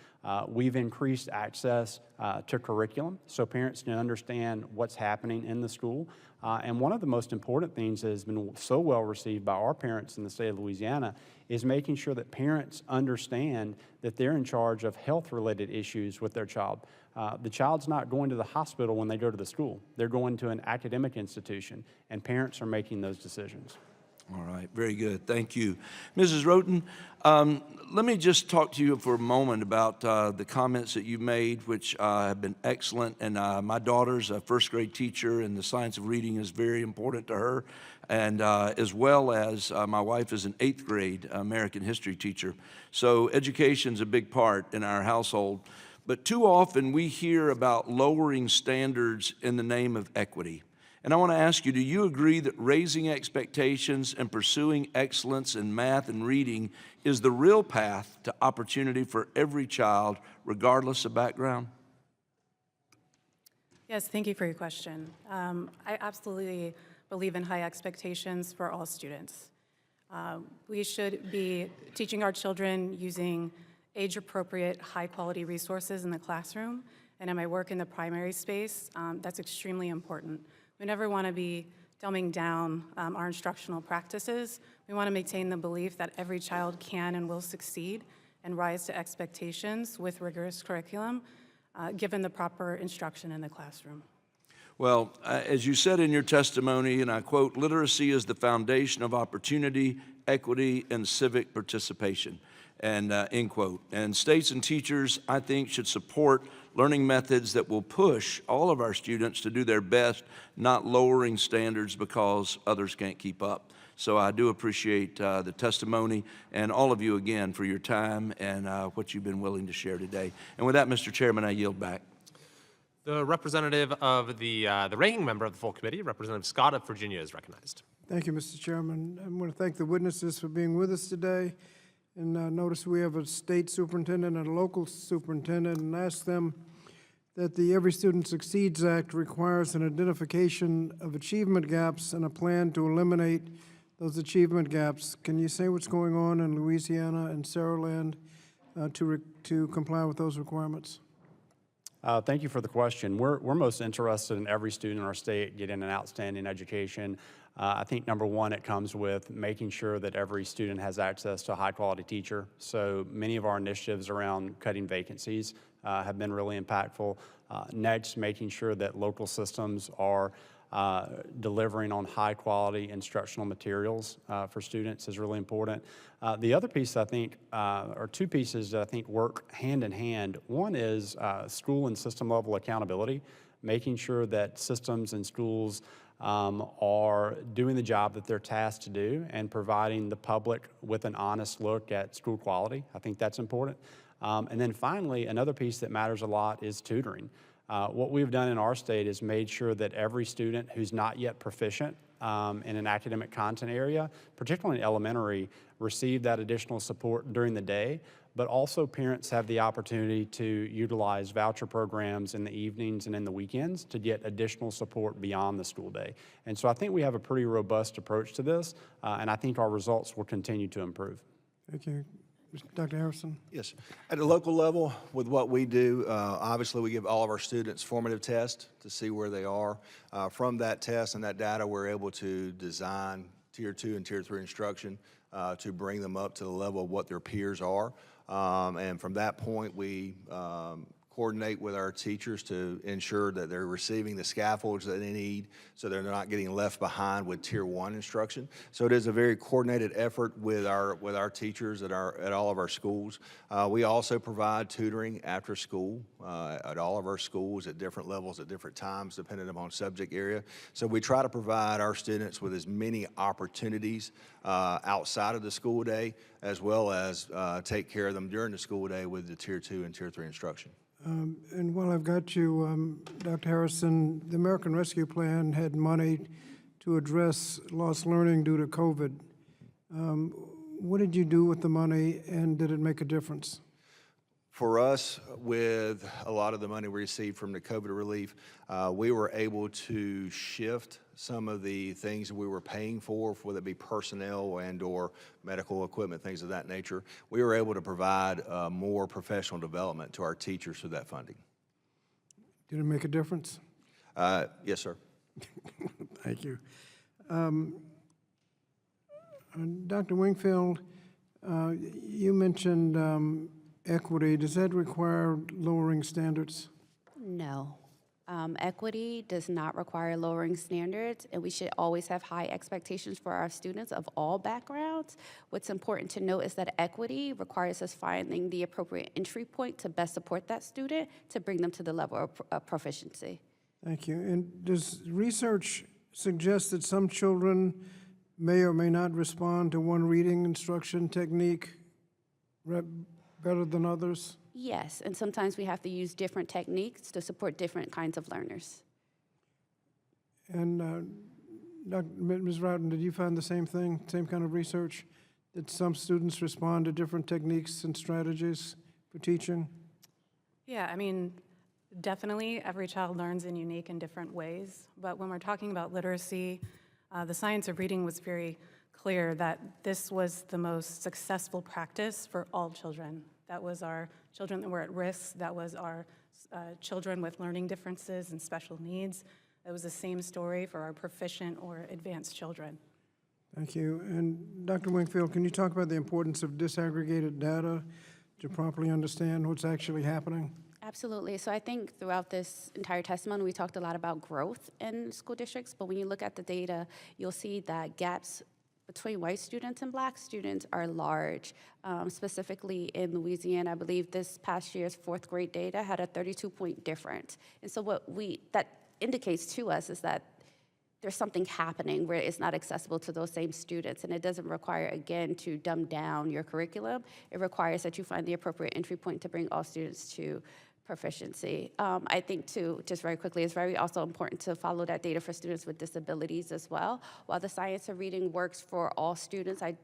[SPEAKER 3] We've increased access to curriculum so parents can understand what's happening in the school. And one of the most important things that has been so well received by our parents in the state of Louisiana is making sure that parents understand that they're in charge of health-related issues with their child. The child's not going to the hospital when they go to the school. They're going to an academic institution, and parents are making those decisions.
[SPEAKER 16] All right, very good. Thank you. Mrs. Roten, let me just talk to you for a moment about the comments that you made, which have been excellent. And my daughter's a first grade teacher, and the science of reading is very important to her. And as well as my wife is an 8th grade American history teacher. So education's a big part in our household. But too often we hear about lowering standards in the name of equity. And I want to ask you, do you agree that raising expectations and pursuing excellence in math and reading is the real path to opportunity for every child, regardless of background?
[SPEAKER 4] Yes, thank you for your question. I absolutely believe in high expectations for all students. We should be teaching our children using age-appropriate, high-quality resources in the classroom. And in my work in the primary space, that's extremely important. We never want to be dumbing down our instructional practices. We want to maintain the belief that every child can and will succeed and rise to expectations with rigorous curriculum, given the proper instruction in the classroom.
[SPEAKER 16] Well, as you said in your testimony, and I quote, literacy is the foundation of opportunity, equity, and civic participation, and end quote. And states and teachers, I think, should support learning methods that will push all of our students to do their best, not lowering standards because others can't keep up. So I do appreciate the testimony and all of you again for your time and what you've been willing to share today. And with that, Mr. Chairman, I yield back.
[SPEAKER 1] The representative of the ranking member of the full committee, Representative Scott of Virginia, is recognized.
[SPEAKER 17] Thank you, Mr. Chairman. I want to thank the witnesses for being with us today. And notice we have a state superintendent and a local superintendent, and ask them that the Every Student Succeeds Act requires an identification of achievement gaps and a plan to eliminate those achievement gaps. Can you say what's going on in Louisiana and Saraland to comply with those requirements?
[SPEAKER 3] Thank you for the question. We're most interested in every student in our state getting an outstanding education. I think number one, it comes with making sure that every student has access to a high-quality teacher. So many of our initiatives around cutting vacancies have been really impactful. Next, making sure that local systems are delivering on high-quality instructional materials for students is really important. The other piece, I think, or two pieces that I think work hand in hand. One is school and system-level accountability, making sure that systems and schools are doing the job that they're tasked to do and providing the public with an honest look at school quality. I think that's important. And then finally, another piece that matters a lot is tutoring. What we've done in our state is made sure that every student who's not yet proficient in an academic content area, particularly in elementary, receive that additional support during the day, but also parents have the opportunity to utilize voucher programs in the evenings and in the weekends to get additional support beyond the school day. And so I think we have a pretty robust approach to this, and I think our results will continue to improve.
[SPEAKER 17] Thank you. Dr. Harrison?
[SPEAKER 6] Yes. At a local level, with what we do, obviously we give all of our students formative tests to see where they are. From that test and that data, we're able to design Tier 2 and Tier 3 instruction to bring them up to the level of what their peers are. And from that point, we coordinate with our teachers to ensure that they're receiving the scaffolds that they need so they're not getting left behind with Tier 1 instruction. So it is a very coordinated effort with our teachers at all of our schools. We also provide tutoring after school at all of our schools at different levels at different times depending upon subject area. So we try to provide our students with as many opportunities outside of the school day as well as take care of them during the school day with the Tier 2 and Tier 3 instruction.
[SPEAKER 17] And while I've got you, Dr. Harrison, the American Rescue Plan had money to address lost learning due to COVID. What did you do with the money, and did it make a difference?
[SPEAKER 6] For us, with a lot of the money we received from the COVID relief, we were able to shift some of the things that we were paying for, whether it be personnel and or medical equipment, things of that nature. We were able to provide more professional development to our teachers through that funding.
[SPEAKER 17] Did it make a difference?
[SPEAKER 6] Yes, sir.
[SPEAKER 17] Thank you. Dr. Wingfield, you mentioned equity. Does that require lowering standards?
[SPEAKER 5] No. Equity does not require lowering standards, and we should always have high expectations for our students of all backgrounds. What's important to note is that equity requires us finding the appropriate entry point to best support that student to bring them to the level of proficiency.
[SPEAKER 17] Thank you. And does research suggest that some children may or may not respond to one reading instruction technique better than others?
[SPEAKER 5] Yes, and sometimes we have to use different techniques to support different kinds of learners.
[SPEAKER 17] And Ms. Rowden, did you find the same thing, same kind of research, that some students respond to different techniques and strategies for teaching?
[SPEAKER 4] Yeah, I mean, definitely every child learns in unique and different ways, but when we're talking about literacy, the science of reading was very clear that this was the most successful practice for all children. That was our children that were at risk, that was our children with learning differences and special needs. It was the same story for our proficient or advanced children.
[SPEAKER 17] Thank you. And Dr. Wingfield, can you talk about the importance of disaggregated data to properly understand what's actually happening?
[SPEAKER 5] Absolutely. So I think throughout this entire testimony, we talked a lot about growth in school districts, but when you look at the data, you'll see that gaps between white students and black students are large. Specifically in Louisiana, I believe this past year's 4th grade data had a 32-point difference. And so what that indicates to us is that there's something happening where it's not accessible to those same students. And it doesn't require, again, to dumb down your curriculum. It requires that you find the appropriate entry point to bring all students to proficiency. I think, too, just very quickly, it's very also important to follow that data for students with disabilities as well. While the science of reading works for all students, I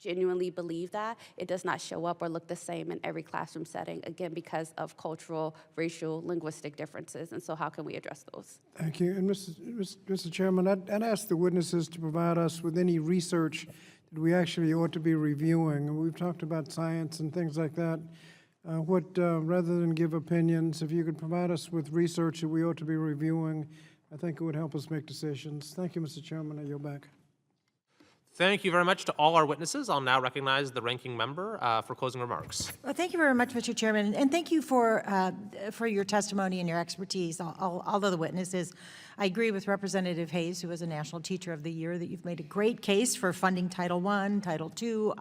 [SPEAKER 5] genuinely believe that it does not show up or look the same in every classroom setting, again, because of cultural, racial, linguistic differences. And so how can we address those?
[SPEAKER 17] Thank you. And Mr. Chairman, I'd ask the witnesses to provide us with any research that we actually ought to be reviewing. And we've talked about science and things like that. Rather than give opinions, if you could provide us with research that we ought to be reviewing, I think it would help us make decisions. Thank you, Mr. Chairman. I yield back.
[SPEAKER 1] Thank you very much to all our witnesses. I'll now recognize the ranking member for closing remarks.
[SPEAKER 2] Well, thank you very much, Mr. Chairman, and thank you for your testimony and your expertise, all of the witnesses. I agree with Representative Hayes, who was a National Teacher of the Year, that you've made a great case for funding Title I, Title II,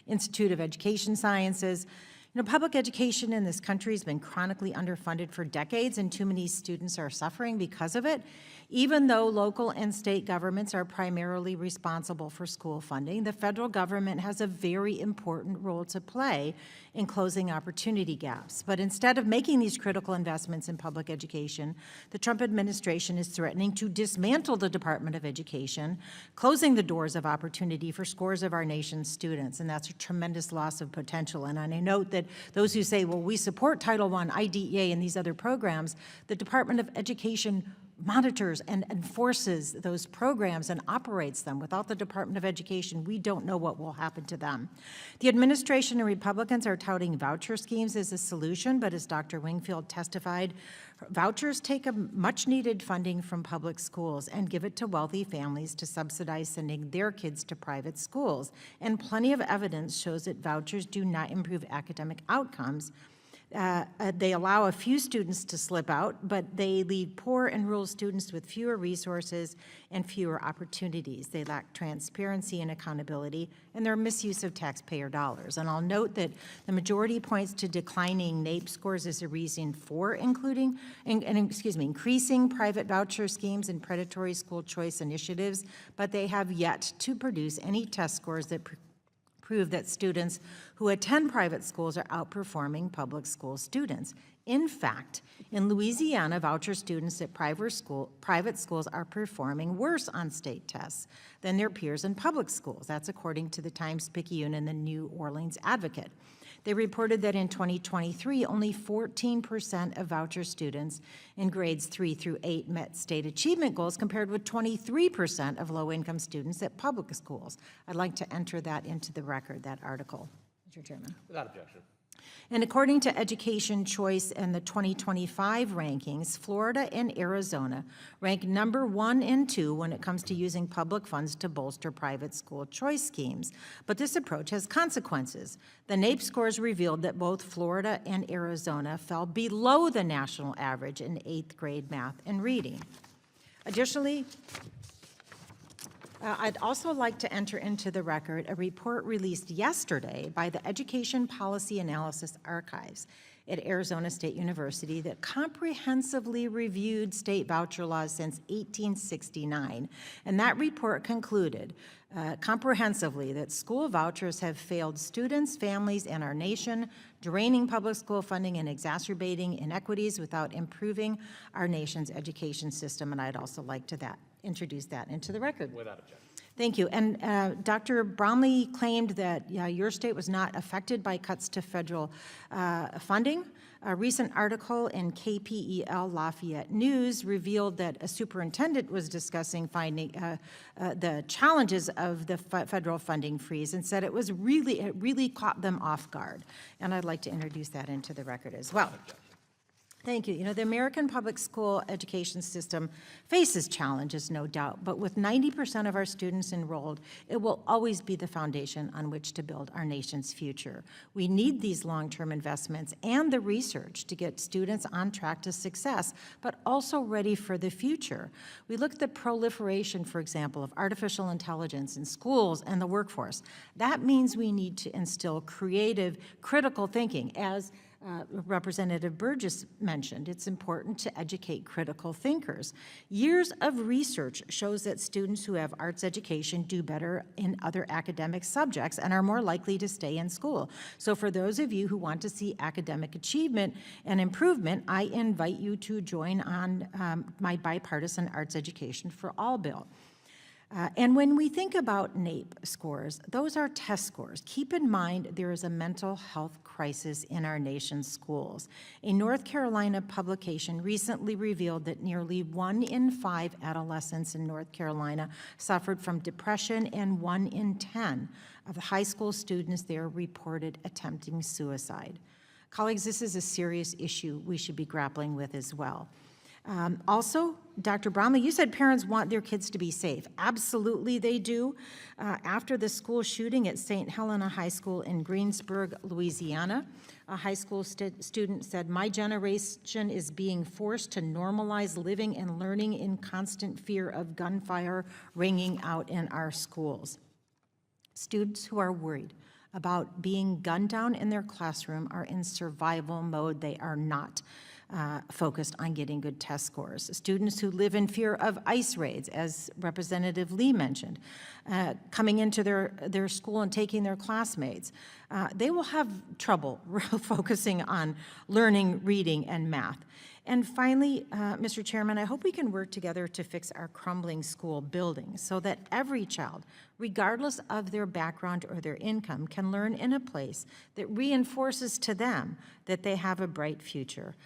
[SPEAKER 2] Institute of Education Sciences. You know, public education in this country has been chronically underfunded for decades, and too many students are suffering because of it. Even though local and state governments are primarily responsible for school funding, the federal government has a very important role to play in closing opportunity gaps. But instead of making these critical investments in public education, the Trump administration is threatening to dismantle the Department of Education, closing the doors of opportunity for scores of our nation's students, and that's a tremendous loss of potential. And I note that those who say, well, we support Title I, IDEA, and these other programs, the Department of Education monitors and enforces those programs and operates them. Without the Department of Education, we don't know what will happen to them. The administration and Republicans are touting voucher schemes as a solution, but as Dr. Wingfield testified, vouchers take a much-needed funding from public schools and give it to wealthy families to subsidize sending their kids to private schools. And plenty of evidence shows that vouchers do not improve academic outcomes. They allow a few students to slip out, but they leave poor and rural students with fewer resources and fewer opportunities. They lack transparency and accountability, and their misuse of taxpayer dollars. And I'll note that the majority points to declining NAEP scores as a reason for increasing private voucher schemes and predatory school choice initiatives, but they have yet to produce any test scores that prove that students who attend private schools are outperforming public school students. In fact, in Louisiana, voucher students at private schools are performing worse on state tests than their peers in public schools. That's according to the Times-Picayune and the New Orleans Advocate. They reported that in 2023, only 14% of voucher students in grades 3 through 8 met state achievement goals, compared with 23% of low-income students at public schools. I'd like to enter that into the record, that article, Mr. Chairman.
[SPEAKER 1] Without objection.
[SPEAKER 2] And according to Education Choice and the 2025 rankings, Florida and Arizona rank number 1 and 2 when it comes to using public funds to bolster private school choice schemes. But this approach has consequences. The NAEP scores revealed that both Florida and Arizona fell below the national average in 8th grade math and reading. Additionally, I'd also like to enter into the record a report released yesterday by the Education Policy Analysis Archives at Arizona State University that comprehensively reviewed state voucher laws since 1869. And that report concluded comprehensively that school vouchers have failed students, families, and our nation, draining public school funding and exacerbating inequities without improving our nation's education system. And I'd also like to introduce that into the record.
[SPEAKER 1] Without objection.
[SPEAKER 2] Thank you. And Dr. Bromley claimed that your state was not affected by cuts to federal funding. A recent article in KPEL Lafayette News revealed that a superintendent was discussing the challenges of the federal funding freeze and said it really caught them off guard. And I'd like to introduce that into the record as well. Thank you. You know, the American public school education system faces challenges, no doubt, but with 90% of our students enrolled, it will always be the foundation on which to build our nation's future. We need these long-term investments and the research to get students on track to success, but also ready for the future. We look at the proliferation, for example, of artificial intelligence in schools and the workforce. That means we need to instill creative, critical thinking. As Representative Burgess mentioned, it's important to educate critical thinkers. Years of research shows that students who have arts education do better in other academic subjects and are more likely to stay in school. So for those of you who want to see academic achievement and improvement, I invite you to join on my bipartisan Arts Education for All bill. And when we think about NAEP scores, those are test scores. Keep in mind there is a mental health crisis in our nation's schools. A North Carolina publication recently revealed that nearly 1 in 5 adolescents in North Carolina suffered from depression, and 1 in 10 of the high school students there reported attempting suicide. Colleagues, this is a serious issue we should be grappling with as well. Also, Dr. Bromley, you said parents want their kids to be safe. Absolutely they do. After the school shooting at St. Helena High School in Greensburg, Louisiana, a high school student said, "My generation is being forced to normalize living and learning in constant fear of gunfire ringing out in our schools." Students who are worried about being gunned down in their classroom are in survival mode. They are not focused on getting good test scores. Students who live in fear of ICE raids, as Representative Lee mentioned, coming into their school and taking their classmates, they will have trouble focusing on learning, reading, and math. And finally, Mr. Chairman, I hope we can work together to fix our crumbling school buildings so that every child, regardless of their background or their income, can learn in a place that reinforces to them that they have a bright future.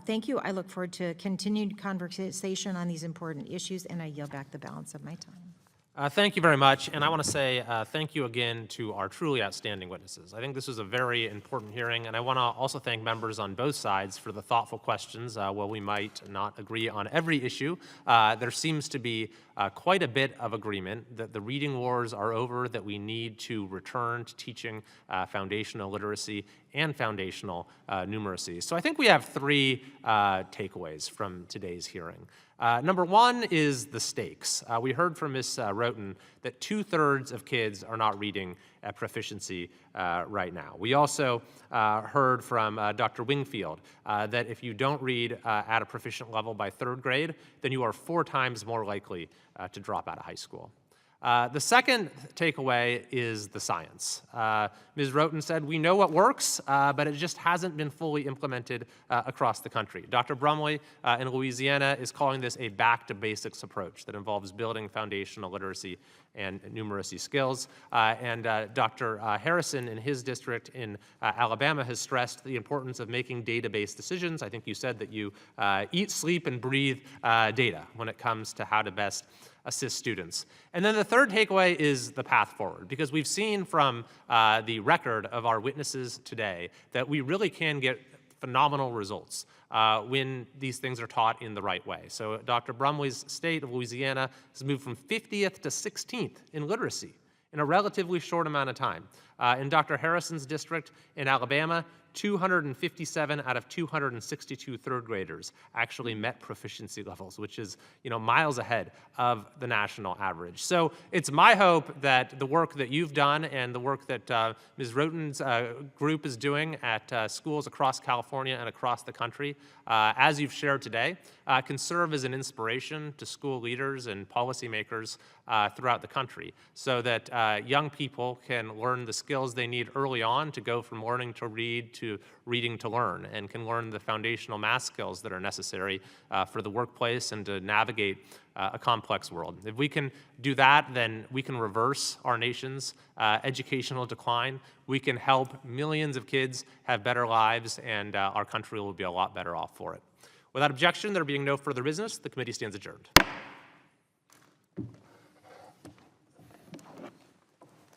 [SPEAKER 2] Thank you. I look forward to continued conversation on these important issues, and I yield back the balance of my time.
[SPEAKER 1] Thank you very much, and I want to say thank you again to our truly outstanding witnesses. I think this was a very important hearing, and I want to also thank members on both sides for the thoughtful questions. While we might not agree on every issue, there seems to be quite a bit of agreement that the reading wars are over, that we need to return to teaching foundational literacy and foundational numeracy. So I think we have three takeaways from today's hearing. Number one is the stakes. We heard from Ms. Roten that 2/3 of kids are not reading at proficiency right now. We also heard from Dr. Wingfield that if you don't read at a proficient level by 3rd grade, then you are 4 times more likely to drop out of high school. The second takeaway is the science. Ms. Roten said, we know what works, but it just hasn't been fully implemented across the country. Dr. Brumley in Louisiana is calling this a back-to-basics approach that involves building foundational literacy and numeracy skills. And Dr. Harrison in his district in Alabama has stressed the importance of making data-based decisions. I think you said that you eat, sleep, and breathe data when it comes to how to best assist students. And then the third takeaway is the path forward, because we've seen from the record of our witnesses today that we really can get phenomenal results when these things are taught in the right way. So Dr. Brumley's state of Louisiana has moved from 50th to 16th in literacy in a relatively short amount of time. In Dr. Harrison's district in Alabama, 257 out of 262 3rd graders actually met proficiency levels, which is, miles ahead of the national average. So it's my hope that the work that you've done and the work that Ms. Roten's group is doing at schools across California and across the country, as you've shared today, can serve as an inspiration to school leaders and policymakers throughout the country, so that young people can learn the skills they need early on to go from learning to read to reading to learn, and can learn the foundational math skills that are necessary for the workplace and to navigate a complex world. If we can do that, then we can reverse our nation's educational decline. We can help millions of kids have better lives, and our country will be a lot better off for it. Without objection, there being no further business, the committee stands adjourned.